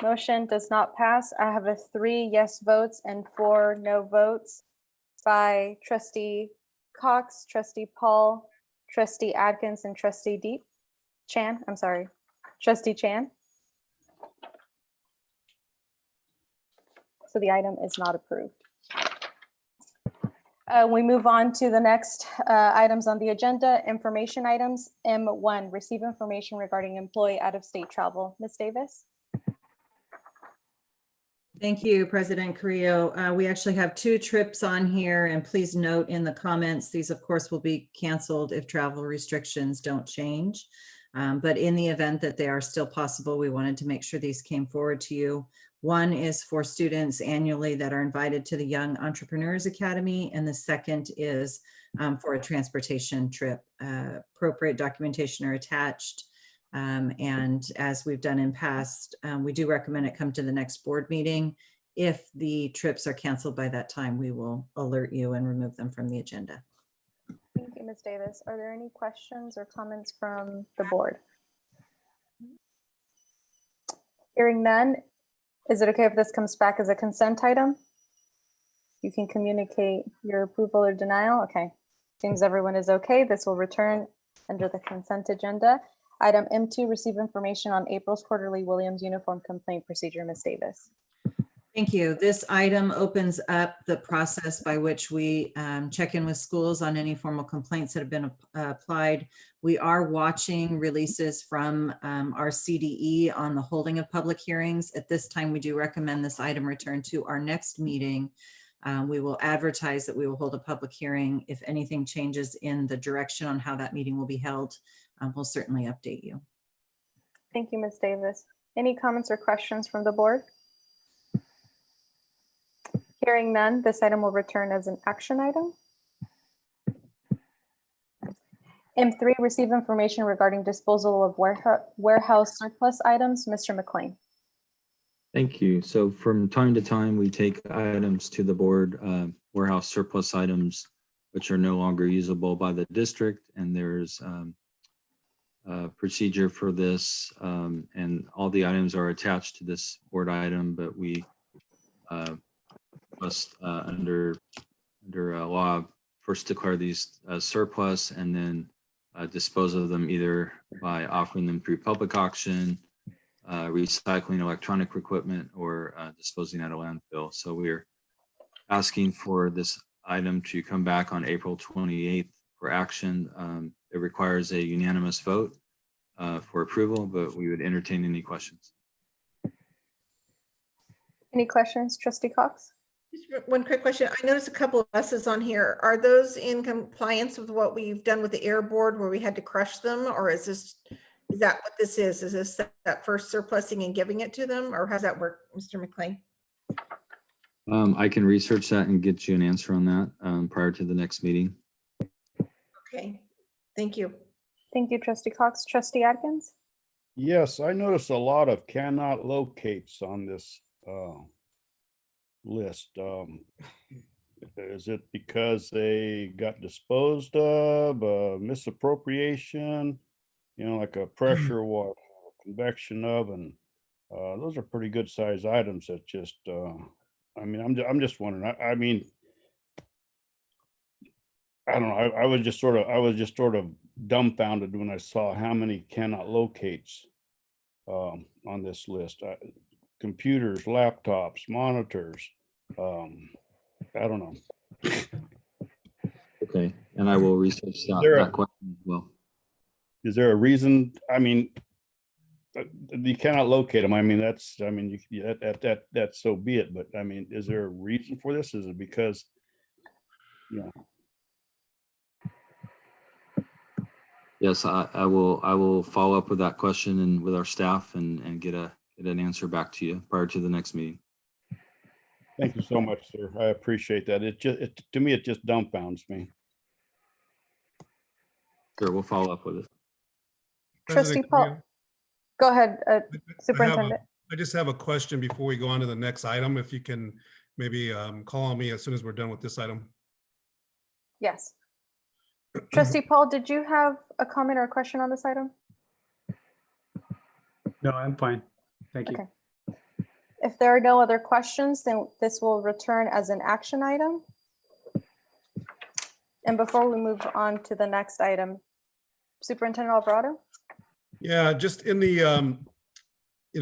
motion does not pass. I have 3 yes votes and 4 no votes by trustee Cox, trustee Paul, trustee Adkins, and trustee Chan. I'm sorry, trustee Chan. So the item is not approved. We move on to the next items on the agenda, information items. M1, receive information regarding employee out-of-state travel. Ms. Davis? Thank you, President Carrillo. We actually have 2 trips on here, and please note in the comments, these of course will be canceled if travel restrictions don't change. But in the event that they are still possible, we wanted to make sure these came forward to you. One is for students annually that are invited to the Young Entrepreneurs Academy, and the second is for a transportation trip. Appropriate documentation are attached. And as we've done in past, we do recommend it come to the next board meeting. If the trips are canceled by that time, we will alert you and remove them from the agenda. Thank you, Ms. Davis. Are there any questions or comments from the board? Hearing none, is it okay if this comes back as a consent item? You can communicate your approval or denial. Okay, seems everyone is okay. This will return under the consent agenda. Item M2, receive information on April's quarterly Williams Uniform Complaint Procedure. Ms. Davis. Thank you. This item opens up the process by which we check in with schools on any formal complaints that have been applied. We are watching releases from our CDE on the holding of public hearings. At this time, we do recommend this item return to our next meeting. We will advertise that we will hold a public hearing. If anything changes in the direction on how that meeting will be held, we'll certainly update you. Thank you, Ms. Davis. Any comments or questions from the board? Hearing none, this item will return as an action item. M3, receive information regarding disposal of warehouse surplus items. Mr. McLean. Thank you. So from time to time, we take items to the board, warehouse surplus items, which are no longer usable by the district. And there's a procedure for this. And all the items are attached to this board item, but we must under law first declare these as surplus and then dispose of them either by offering them through public auction, recycling electronic equipment, or disposing at a landfill. So we're asking for this item to come back on April 28th for action. It requires a unanimous vote for approval, but we would entertain any questions. Any questions, Trustee Cox? Just one quick question. I noticed a couple of buses on here. Are those in compliance with what we've done with the air board where we had to crush them? Or is that what this is? Is this that first surplusing and giving it to them? Or how's that work, Mr. McLean? I can research that and get you an answer on that prior to the next meeting. Okay, thank you. Thank you, Trustee Cox. Trustee Atkins? Yes, I noticed a lot of cannot locates on this list. Is it because they got disposed of, misappropriation, like a pressure water, convection oven? Those are pretty good size items that just, I'm just wondering, I don't know. I was just sort of dumbfounded when I saw how many cannot locates on this list. Computers, laptops, monitors. I don't know. Okay, and I will research that question as well. Is there a reason? You cannot locate them. That's so be it. But is there a reason for this? Is it because, Yes, I will follow up with that question and with our staff and get an answer back to you prior to the next meeting. Thank you so much, sir. I appreciate that. To me, it just dumbfounds me. Sure, we'll follow up with it. Trustee Paul. Go ahead, Superintendent. I just have a question before we go on to the next item. If you can maybe call on me as soon as we're done with this item. Yes. Trustee Paul, did you have a comment or a question on this item? No, I'm fine. Thank you. Okay. If there are no other questions, then this will return as an action item. And before we move on to the next item, Superintendent Alvarado? Yeah, just in the,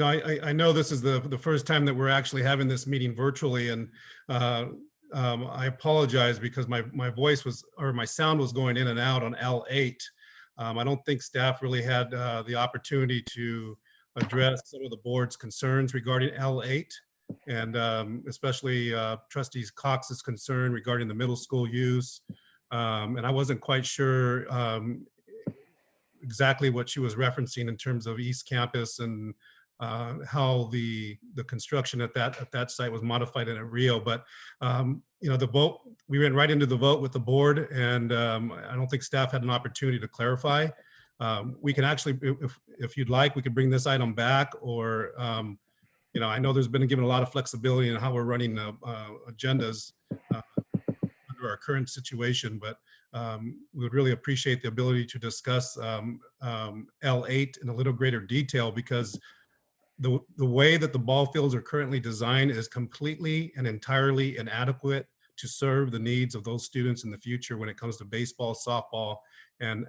I know this is the first time that we're actually having this meeting virtually, and I apologize because my voice was, or my sound was going in and out on L8. I don't think staff really had the opportunity to address some of the board's concerns regarding L8, and especially trustees Cox's concern regarding the middle school use. And I wasn't quite sure exactly what she was referencing in terms of East Campus and how the construction at that site was modified in Rio. But you know, the vote, we went right into the vote with the board, and I don't think staff had an opportunity to clarify. We can actually, if you'd like, we could bring this item back, or you know, I know there's been given a lot of flexibility in how we're running agendas under our current situation, but we would really appreciate the ability to discuss L8 in a little greater detail, because the way that the ball fields are currently designed is completely and entirely inadequate to serve the needs of those students in the future when it comes to baseball, softball, and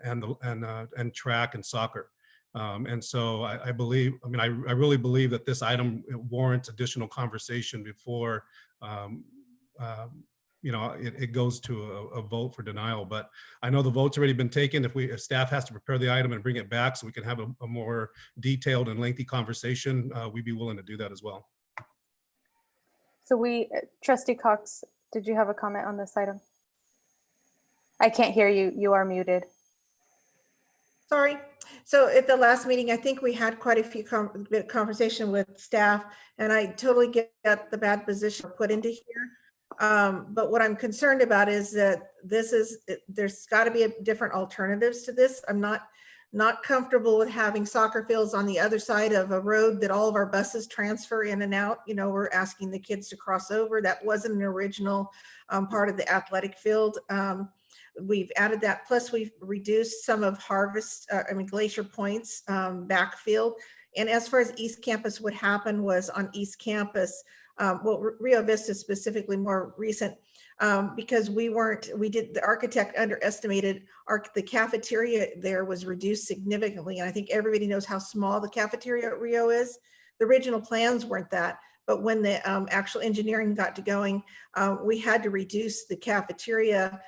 track and soccer. And so I believe, I mean, I really believe that this item warrants additional conversation before you know, it goes to a vote for denial. But I know the vote's already been taken. If staff has to prepare the item and bring it back so we can have a more detailed and lengthy conversation, we'd be willing to do that as well. So Trustee Cox, did you have a comment on this item? I can't hear you. You are muted. Sorry. So at the last meeting, I think we had quite a few conversation with staff, and I totally get the bad position put into here. But what I'm concerned about is that there's got to be different alternatives to this. I'm not comfortable with having soccer fields on the other side of a road that all of our buses transfer in and out. You know, we're asking the kids to cross over. That wasn't an original part of the athletic field. We've added that, plus we've reduced some of Glacier Point's backfield. And as far as East Campus, what happened was on East Campus, well, Rio Vista specifically more recent, because the architect underestimated the cafeteria there was reduced significantly. And I think everybody knows how small the cafeteria at Rio is. The original plans weren't that, but when the actual engineering got to going, we had to reduce the cafeteria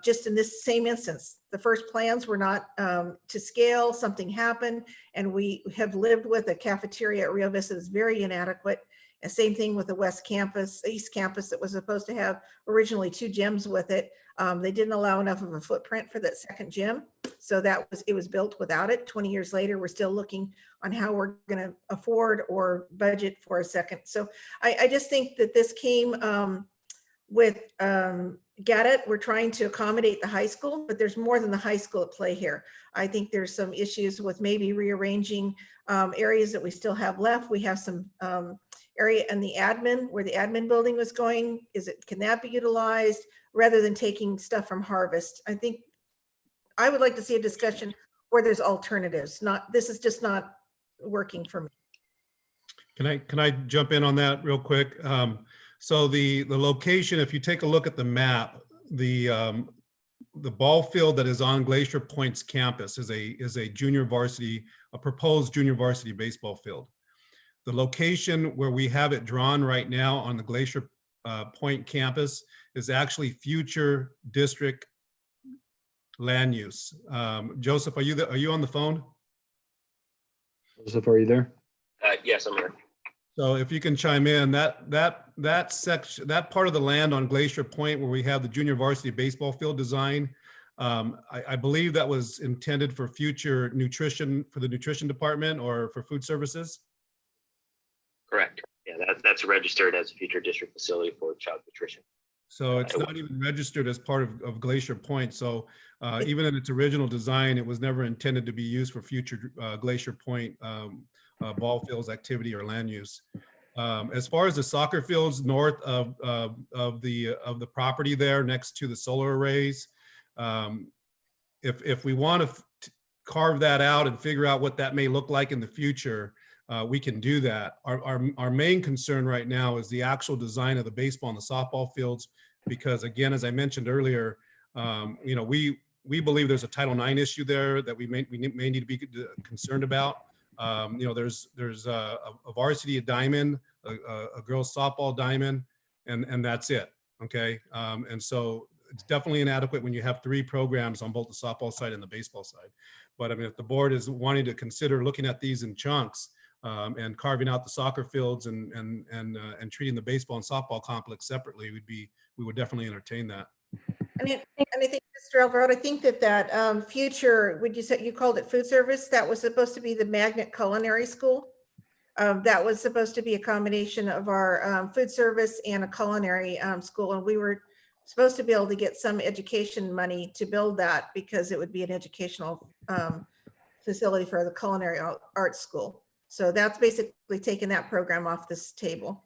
just in this same instance. The first plans were not to scale, something happened, and we have lived with a cafeteria at Rio Vista that's very inadequate. And same thing with the East Campus that was supposed to have originally 2 gyms with it. They didn't allow enough of a footprint for that second gym. So it was built without it. 20 years later, we're still looking on how we're gonna afford or budget for a second. So I just think that this came with get it. We're trying to accommodate the high school, but there's more than the high school at play here. I think there's some issues with maybe rearranging areas that we still have left. We have some area in the admin, where the admin building was going. Can that be utilized rather than taking stuff from Harvest? I think I would like to see a discussion where there's alternatives. This is just not working for me. Can I jump in on that real quick? So the location, if you take a look at the map, the ball field that is on Glacier Point's campus is a proposed junior varsity baseball field. The location where we have it drawn right now on the Glacier Point campus is actually future district land use. Joseph, are you on the phone? Joseph, are you there? Yes, I'm here. So if you can chime in, that section, that part of the land on Glacier Point where we have the junior varsity baseball field design, I believe that was intended for future nutrition, for the nutrition department or for food services. Correct. Yeah, that's registered as a future district facility for child nutrition. So it's not even registered as part of Glacier Point. So even in its original design, it was never intended to be used for future Glacier Point ball fields activity or land use. As far as the soccer fields north of the property there next to the solar arrays, if we want to carve that out and figure out what that may look like in the future, we can do that. Our main concern right now is the actual design of the baseball and the softball fields, because again, as I mentioned earlier, you know, we believe there's a Title IX issue there that we may need to be concerned about. You know, there's a varsity diamond, a girls softball diamond, and that's it. Okay, and so it's definitely inadequate when you have 3 programs on both the softball side and the baseball side. But I mean, if the board is wanting to consider looking at these in chunks and carving out the soccer fields and treating the baseball and softball complex separately, we would definitely entertain that. And I think, Mr. Alvarado, I think that future, would you say, you called it food service? That was supposed to be the Magnet Culinary School. That was supposed to be a combination of our food service and a culinary school. And we were supposed to be able to get some education money to build that because it would be an educational facility for the culinary arts school. So that's basically taking that program off this table.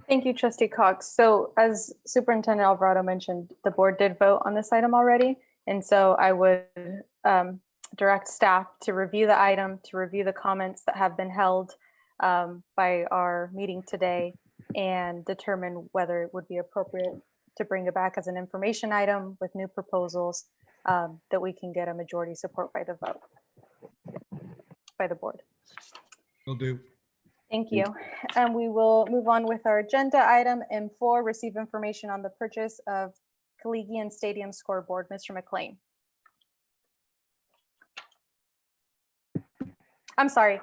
Thank you, Trustee Cox. So as Superintendent Alvarado mentioned, the board did vote on this item already. And so I would direct staff to review the item, to review the comments that have been held by our meeting today and determine whether it would be appropriate to bring it back as an information item with new proposals that we can get a majority support by the vote, by the board. Will do. Thank you. And we will move on with our agenda item M4, receive information on the purchase of Collegian Stadium scoreboard. Mr. McLean. I'm sorry.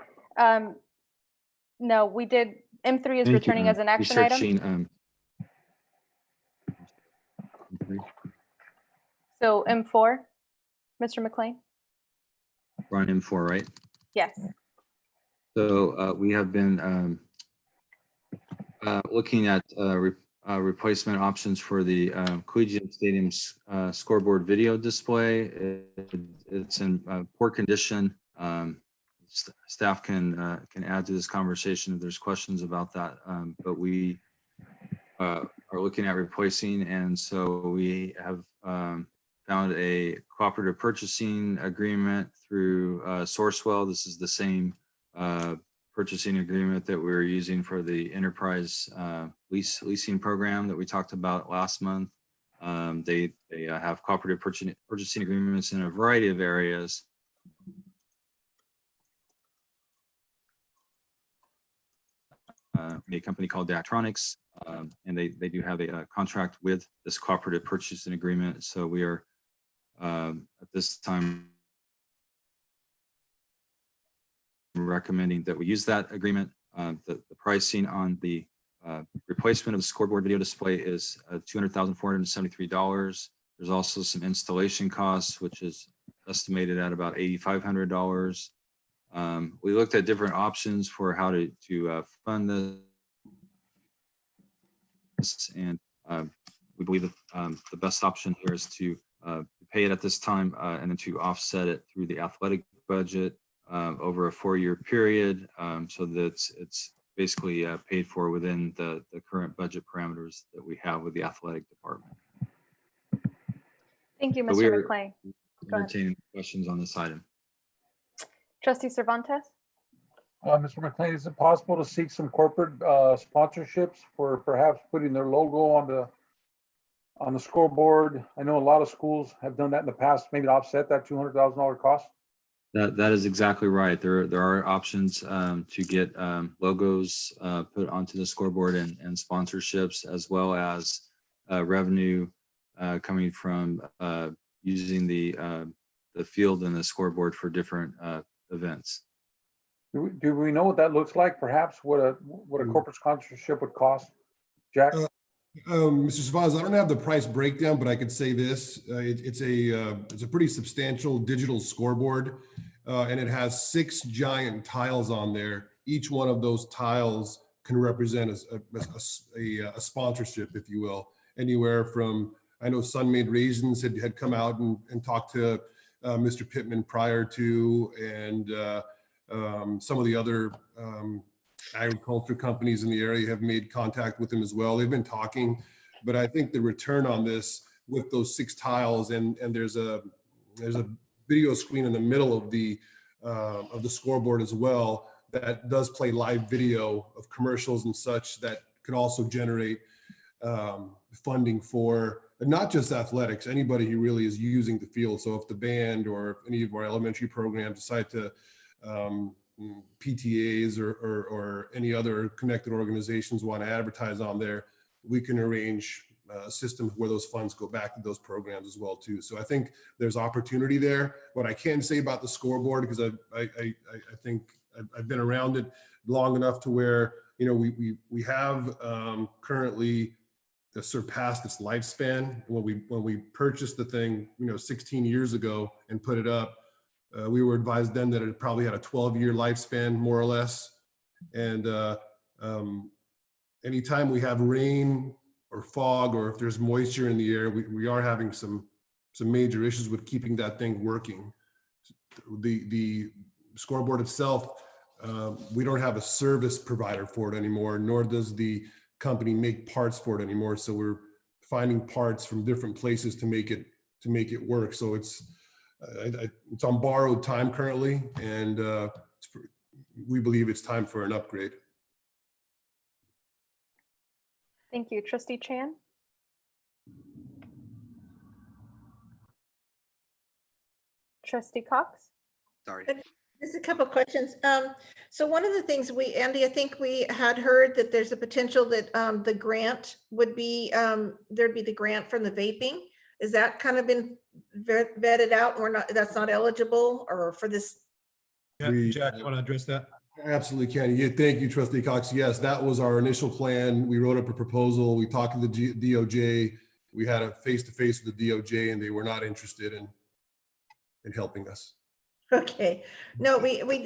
No, we did. M3 is Thank you. returning as an action item. Researching, So M4, Mr. McLean? we're on M4, right? Yes. So we have been looking at replacement options for the Collegiate Stadium's scoreboard video display. It's in poor condition. Staff can add to this conversation if there's questions about that. But we are looking at replacing, and so we have found a cooperative purchasing agreement through Sourcewell. This is the same purchasing agreement that we're using for the enterprise leasing program that we talked about last month. They have cooperative purchasing agreements in a variety of areas. A company called Daktronics, and they do have a contract with this cooperative purchasing agreement. So we are at this time recommending that we use that agreement. The pricing on the replacement of the scoreboard video display is $200,473. There's also some installation costs, which is estimated at about $8,500. We looked at different options for how to fund this, and we believe that the best option here is to pay it at this time and then to offset it through the athletic budget over a 4-year period, so that it's basically paid for within the current budget parameters that we have with the athletic department. Thank you, So we Mr. are McLean. Go ahead. entertaining questions on this item. Trustee Cervantes? Mr. McLean, is it possible to seek some corporate sponsorships for perhaps putting their logo on the scoreboard? I know a lot of schools have done that in the past, maybe to offset that $200,000 cost. That is exactly right. There are options to get logos put onto the scoreboard and sponsorships, as well as revenue coming from using the field and the scoreboard for different events. Do we know what that looks like? Perhaps what a corporate sponsorship would cost, Jack? Mr. Savaz, I don't have the price breakdown, but I could say this: it's a pretty substantial digital scoreboard, and it has 6 giant tiles on there. Each one of those tiles can represent a sponsorship, if you will. Anywhere from, I know Sun-Made Raisins had come out and talked to Mr. Pittman prior to, and some of the other agriculture companies in the area have made contact with him as well. They've been talking, but I think the return on this with those 6 tiles and there's a video screen in the middle of the scoreboard as well that does play live video of commercials and such that could also generate funding for not just athletics, anybody who really is using the field. So if the band or any of our elementary programs decide to PTAs or any other connected organizations want to advertise on there, we can arrange a system where those funds go back to those programs as well too. So I think there's opportunity there. What I can say about the scoreboard, because I think I've been around it long enough to where, you know, we have currently surpassed its lifespan. When we purchased the thing, you know, 16 years ago and put it up, we were advised then that it probably had a 12-year lifespan, more or less. And anytime we have rain or fog, or if there's moisture in the air, we are having some major issues with keeping that thing working. The scoreboard itself, we don't have a service provider for it anymore, nor does the company make parts for it anymore. So we're finding parts from different places to make it work. So it's on borrowed time currently, and we believe it's time for an upgrade. Thank you. Trustee Chan? Trustee Cox? Sorry. Just a couple of questions. So one of the things Andy, I think we had heard that there's a potential that the grant would be, there'd be the grant from the vaping. Is that kind of been vetted out, or not? That's not eligible, or for this? Yeah, Jack, you want to address that? Absolutely can. Yeah, thank you, Trustee Cox. Yes, that was our initial plan. We wrote up a proposal. We talked to the DOJ. We had a face-to-face with the DOJ, and they were not interested in helping us. Okay, no,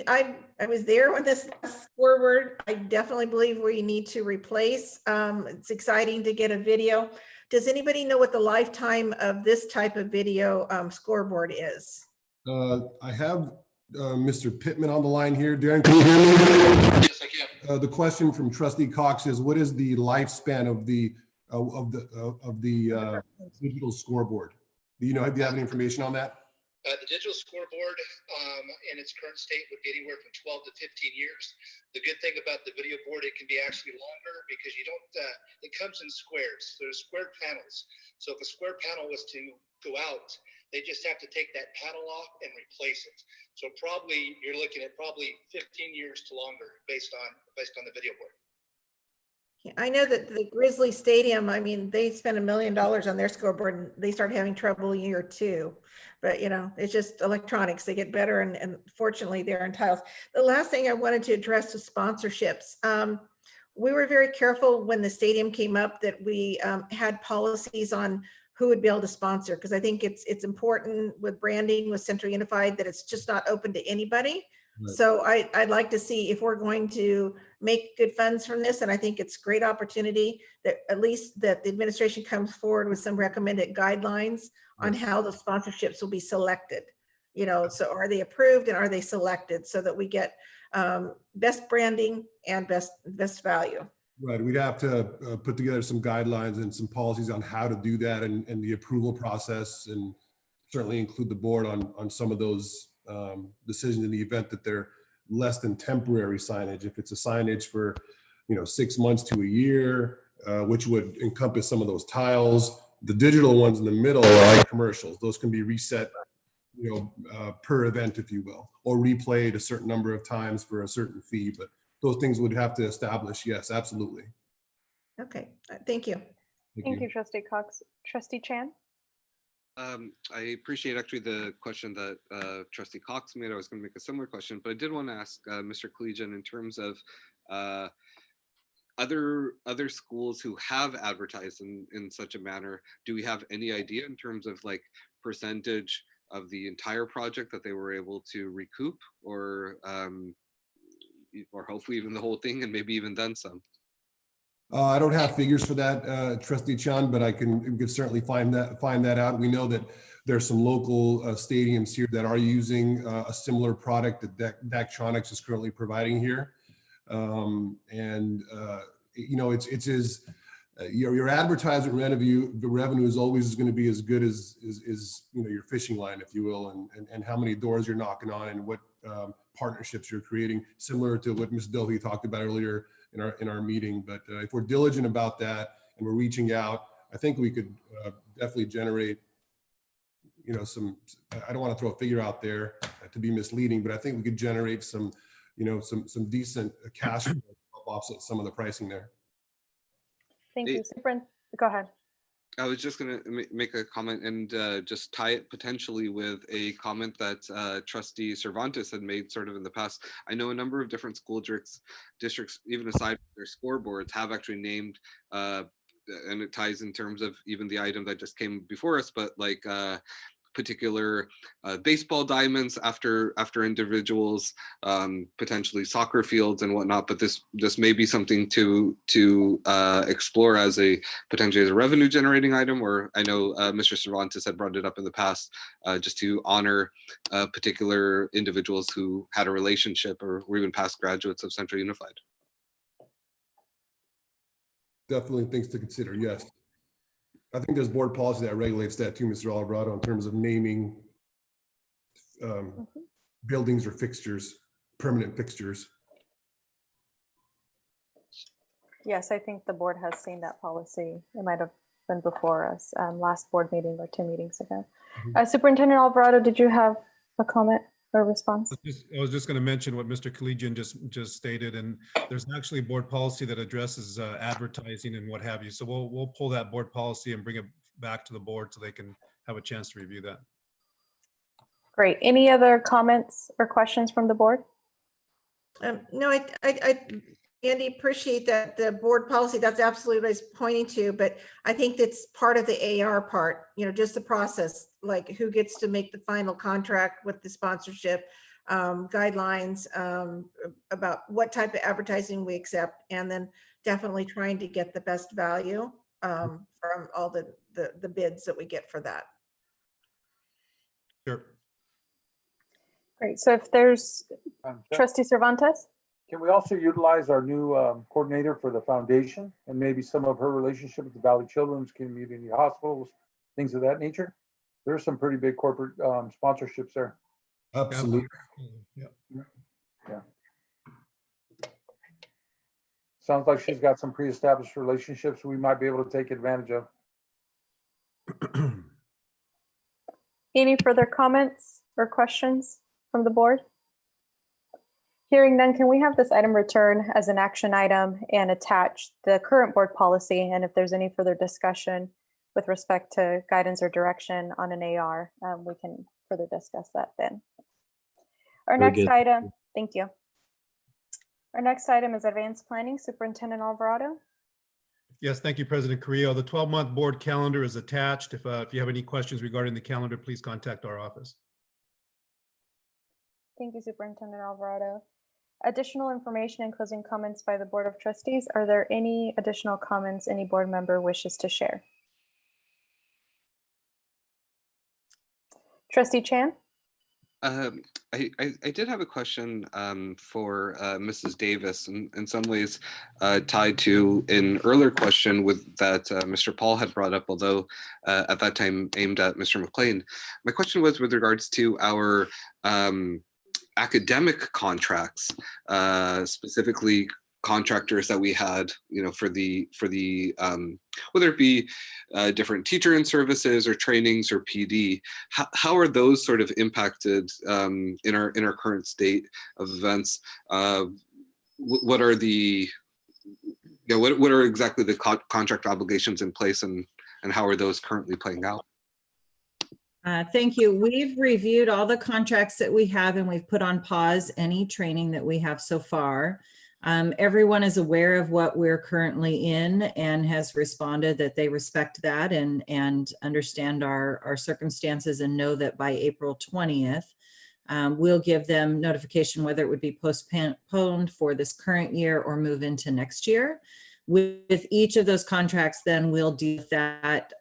I was there when this scoreboard. I definitely believe we need to replace. It's exciting to get a video. Does anybody know what the lifetime of this type of video scoreboard is? I have Mr. Pittman on the line here. Darren, can you hear me? Yes, I can. The question from Trustee Cox is, what is the lifespan of the digital scoreboard? Do you have any information on that? The digital scoreboard in its current state would be anywhere from 12 to 15 years. The good thing about the video board, it can be actually longer because you don't, it comes in squares. There's square panels. So if a square panel was to go out, they just have to take that panel off and replace it. So probably you're looking at probably 15 years to longer based on the video board. I know that the Grizzly Stadium, I mean, they spent $1 million on their scoreboard and they started having trouble year 2. But, it's just electronics. They get better, and fortunately they're in tiles. The last thing I wanted to address was sponsorships. We were very careful when the stadium came up that we had policies on who would be able to sponsor, because I think it's important with branding with Central Unified that it's just not open to anybody. Right. So I'd like to see if we're going to make good funds from this, and I think it's a great opportunity that at least that the administration comes forward with some recommended guidelines on how the sponsorships will be selected. So are they approved and are they selected so that we get best branding and best value? Right. We'd have to put together some guidelines and some policies on how to do that, and the approval process, and certainly include the board on some of those decisions in the event that they're less than temporary signage. If it's a signage for 6 months to a year, which would encompass some of those tiles. The digital ones in the middle are like commercials. Those can be reset per event, if you will, or replayed a certain number of times for a certain fee. But those things would have to establish. Yes, absolutely. Okay, thank you. Thank you, Trustee Cox. Trustee Chan? I appreciate actually the question that Trustee Cox made. I was going to make a similar question, but I did want to ask Mr. Collegian in terms of other schools who have advertised in such a manner. Do we have any idea in terms of like percentage of the entire project that they were able to recoup, or hopefully even the whole thing, and maybe even then some? I don't have figures for that, Trustee Chan, but we can certainly find that out. We know that there's some local stadiums here that are using a similar product that Daktronics is currently providing here, your advertisement revenue is always going to be as good as your fishing line, if you will, and how many doors you're knocking on and what partnerships you're creating, similar to what Ms. Dohe talked about earlier in our meeting. But if we're diligent about that and we're reaching out, I think we could definitely generate, some, I don't want to throw a figure out there to be misleading, but I think we could generate some decent cash flow to help offset some of the pricing there. Thank Hey. you. Go ahead. I was just going to make a comment and just tie it potentially with a comment that Trustee Cervantes had made sort of in the past. I know a number of different school districts, even aside from their scoreboards, have actually named, and it ties in terms of even the item that just came before us, but like particular baseball diamonds after individuals, potentially soccer fields and whatnot. But this may be something to explore as potentially as a revenue generating item. Or I know Mr. Cervantes had brought it up in the past, just to honor particular individuals who had a relationship or were even past graduates of Central Unified. Definitely things to consider, yes. I think there's board policy that regulates that too, Mr. Alvarado, in terms of naming buildings or fixtures, permanent fixtures. Yes, I think the board has seen that policy. It might have been before us, last board meeting or 2 meetings ago. Superintendent Alvarado, did you have a comment or response? I was just going to mention what Mr. Collegian just stated, and there's actually board policy that addresses advertising and what have you. So we'll pull that board policy and bring it back to the board so they can have a chance to review that. Great. Any other comments or questions from the board? No, Andy, appreciate that the board policy, that's absolutely what I was pointing to, but I think that's part of the AR part, just the process, like who gets to make the final contract with the sponsorship, guidelines about what type of advertising we accept, and then definitely trying to get the best value from all the bids that we get for that. Sure. Great. So if there's Trustee Cervantes? Can we also utilize our new coordinator for the foundation and maybe some of her relationship with the Valley Children's Community Hospitals, things of that nature? There's some pretty big corporate sponsorships there. Absolutely. Yeah. Sounds like she's got some pre-established relationships we might be able to take advantage of. Any further comments or questions from the board? Hearing none, can we have this item return as an action item and attach the current board policy? And if there's any further discussion with respect to guidance or direction on an AR, we can further discuss that then. Our Very next good. item, thank you. Our next item is advanced planning. Superintendent Alvarado. Yes, thank you, President Carrillo. The 12-month board calendar is attached. If you have any questions regarding the calendar, please contact our office. Thank you, Superintendent Alvarado. Additional information and closing comments by the Board of Trustees. Are there any additional comments any board member wishes to share? Trustee Chan? I did have a question for Mrs. Davis, in some ways tied to an earlier question that Mr. Paul had brought up, although at that time aimed at Mr. McLean. My question was with regards to our academic contracts, specifically contractors that we had, for the whether it be different teacher in services or trainings or PD. How are those sort of impacted in our current state of events? What are the what are exactly the contract obligations in place, and how are those currently playing out? Thank you. We've reviewed all the contracts that we have, and we've put on pause any training that we have so far. Everyone is aware of what we're currently in and has responded that they respect that and understand our circumstances and know that by April 20th, we'll give them notification whether it would be postponed for this current year or move into next year. With each of those contracts, then we'll deal with that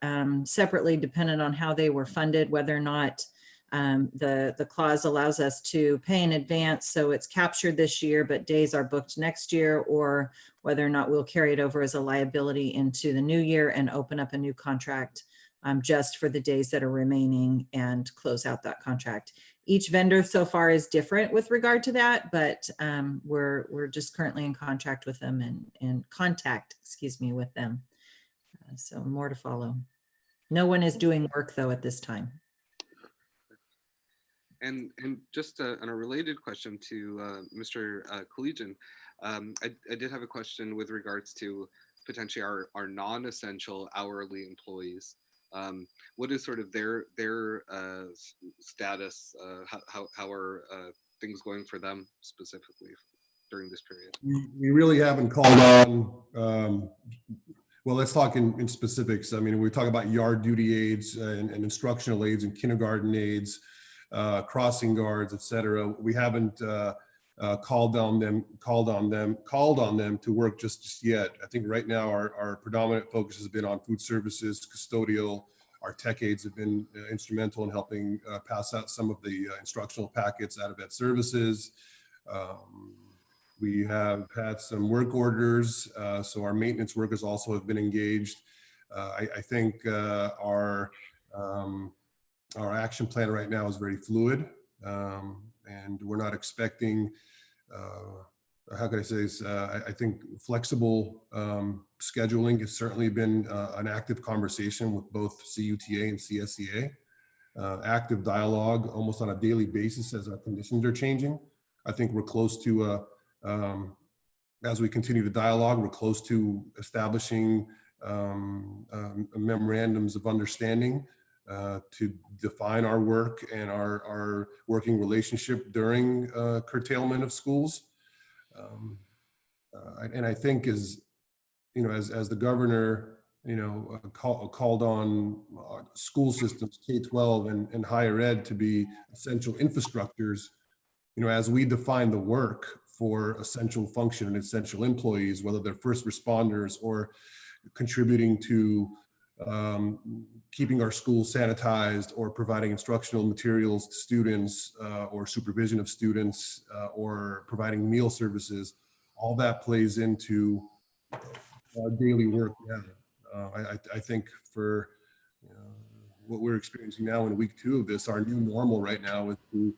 separately, dependent on how they were funded, whether or not the clause allows us to pay in advance, so it's captured this year, but days are booked next year, or whether or not we'll carry it over as a liability into the new year and open up a new contract just for the days that are remaining and close out that contract. Each vendor so far is different with regard to that, but we're just currently in contract with them and contact, with them. So more to follow. No one is doing work though at this time. And just on a related question to Mr. Collegian, I did have a question with regards to potentially our non-essential hourly employees. What is sort of their status? How are things going for them specifically during this period? We really haven't called on, well, let's talk in specifics. I mean, we talk about yard duty aides and instructional aides and kindergarten aides, crossing guards, et cetera. We haven't called on them to work just yet. I think right now our predominant focus has been on food services, custodial. Our tech aides have been instrumental in helping pass out some of the instructional packets out of vet services. We have had some work orders, so our maintenance workers also have been engaged. I think our action plan right now is very fluid, and we're not expecting, how can I say this? I think flexible scheduling has certainly been an active conversation with both CUTA and CSEA. Active dialogue almost on a daily basis as our conditions are changing. I think we're close to, as we continue to dialogue, we're close to establishing memorandums of understanding to define our work and our working relationship during curtailment of schools. And I think as the governor, called on school systems, K-12 and higher ed to be essential infrastructures, as we define the work for essential function and essential employees, whether they're first responders or contributing to keeping our schools sanitized or providing instructional materials to students or supervision of students or providing meal services, all that plays into our daily work now. I think for what we're experiencing now in week 2 of this, our new normal right now is to,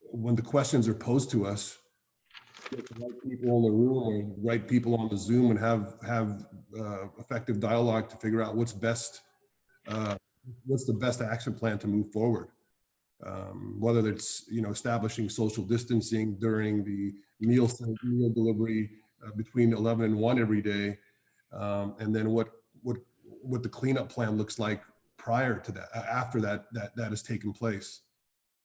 when the questions are posed to us, get the right people in the room and right people on the Zoom and have effective dialogue to figure out what's best, what's the best action plan to move forward. Whether it's establishing social distancing during the meal delivery between 11 and 1 every day, and then what the cleanup plan looks like prior to that, after that has taken place.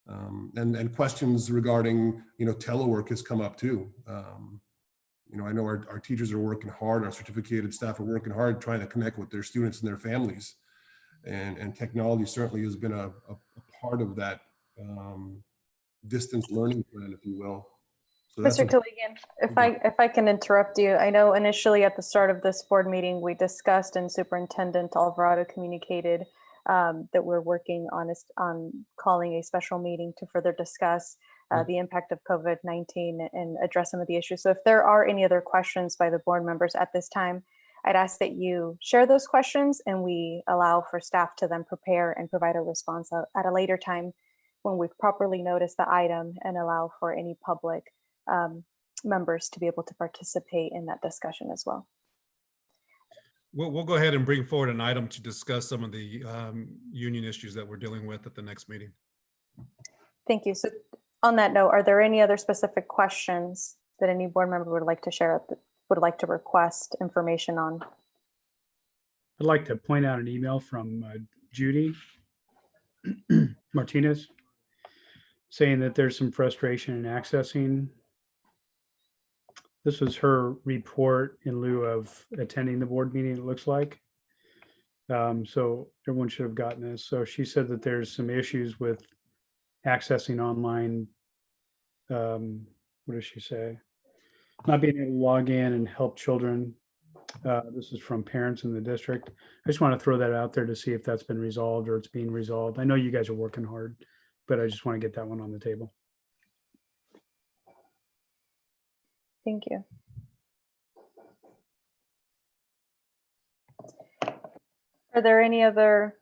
And questions regarding telework has come up too. I know our teachers are working hard, our certificated staff are working hard trying to connect with their students and their families, and technology certainly has been a part of that distance learning plan, if you will. So Mr. Kiligian, if I can interrupt you, I know initially at the start of this board meeting, we discussed and Superintendent Alvarado communicated that we're working on calling a special meeting to further discuss the impact of COVID-19 and address some of the issues. So if there are any other questions by the board members at this time, I'd ask that you share those questions and we allow for staff to then prepare and provide a response at a later time when we've properly noticed the item and allow for any public members to be able to participate in that discussion as well. We'll go ahead and bring forward an item to discuss some of the union issues that we're dealing with at the next meeting. Thank you. So on that note, are there any other specific questions that any board member would like to share, would like to request information on? I'd like to point out an email from Judy Martinez saying that there's some frustration in accessing. This was her report in lieu of attending the board meeting, it looks like. So everyone should have gotten this. So she said that there's some issues with accessing online. What does she say? Not being able to log in and help children. This is from parents in the district. I just want to throw that out there to see if that's been resolved or it's being resolved. I know you guys are working hard, but I just want to get that one on the table. Thank you. Are there any other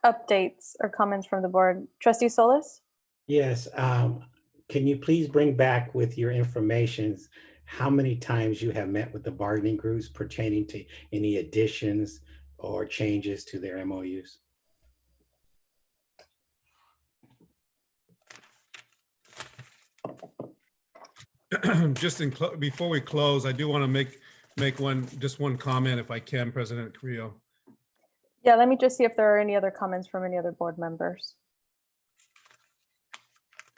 updates or comments from the board? Trustee Solis? Yes. Can you please bring back with your information how many times you have met with the bargaining groups pertaining to any additions or changes to their MOUs? just before we close, I do want to make just one comment if I can, President Carrillo. Yeah, let me just see if there are any other comments from any other board members.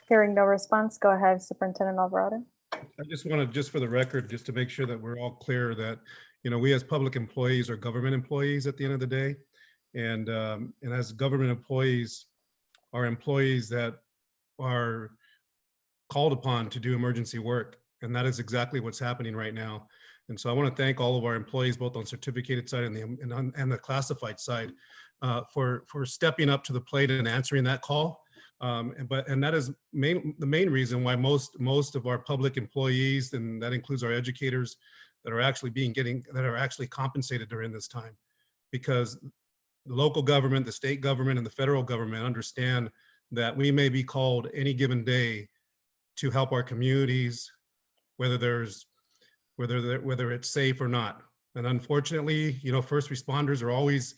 Hearing no response, go ahead, Superintendent Alvarado. I just want to, just for the record, just to make sure that we're all clear that, we as public employees are government employees at the end of the day. And as government employees are employees that are called upon to do emergency work. And that is exactly what's happening right now. And so I want to thank all of our employees, both on certificated side and the classified side, for stepping up to the plate and answering that call. And that is the main reason why most of our public employees, and that includes our educators, that are actually compensated during this time, because the local government, the state government, and the federal government understand that we may be called any given day to help our communities, whether it's safe or not. And unfortunately, first responders are always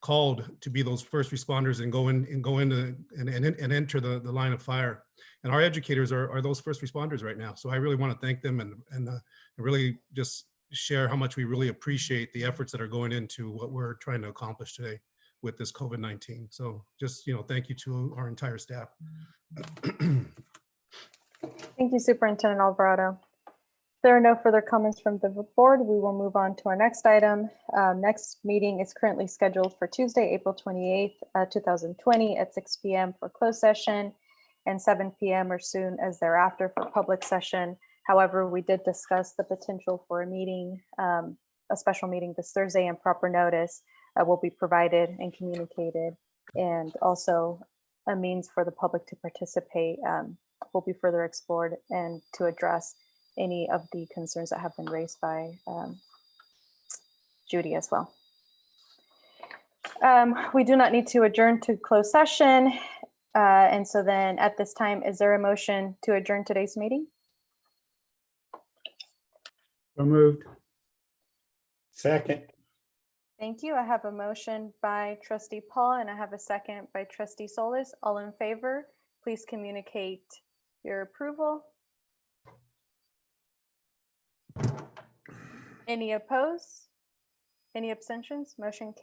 called to be those first responders and go into and enter the line of fire. And our educators are those first responders right now. So I really want to thank them and really just share how much we really appreciate the efforts that are going into what we're trying to accomplish today with this COVID-19. So just, thank you to our entire staff. Thank you, Superintendent Alvarado. If there are no further comments from the board, we will move on to our next item. Next meeting is currently scheduled for Tuesday, April 28th, 2020 at 6 p.m. for closed session and 7 p.m. or soon as thereafter for public session. However, we did discuss the potential for a meeting, a special meeting this Thursday, and proper notice will be provided and communicated. And also a means for the public to participate will be further explored and to address any of the concerns that have been raised by Judy as well. We do not need to adjourn to closed session. And so then at this time, is there a motion to adjourn today's meeting? So moved. Second. Thank you. I have a motion by Trustee Paul and I have a second by Trustee Solis. All in favor, please communicate your approval. Any opposed? Any abstentions? Motion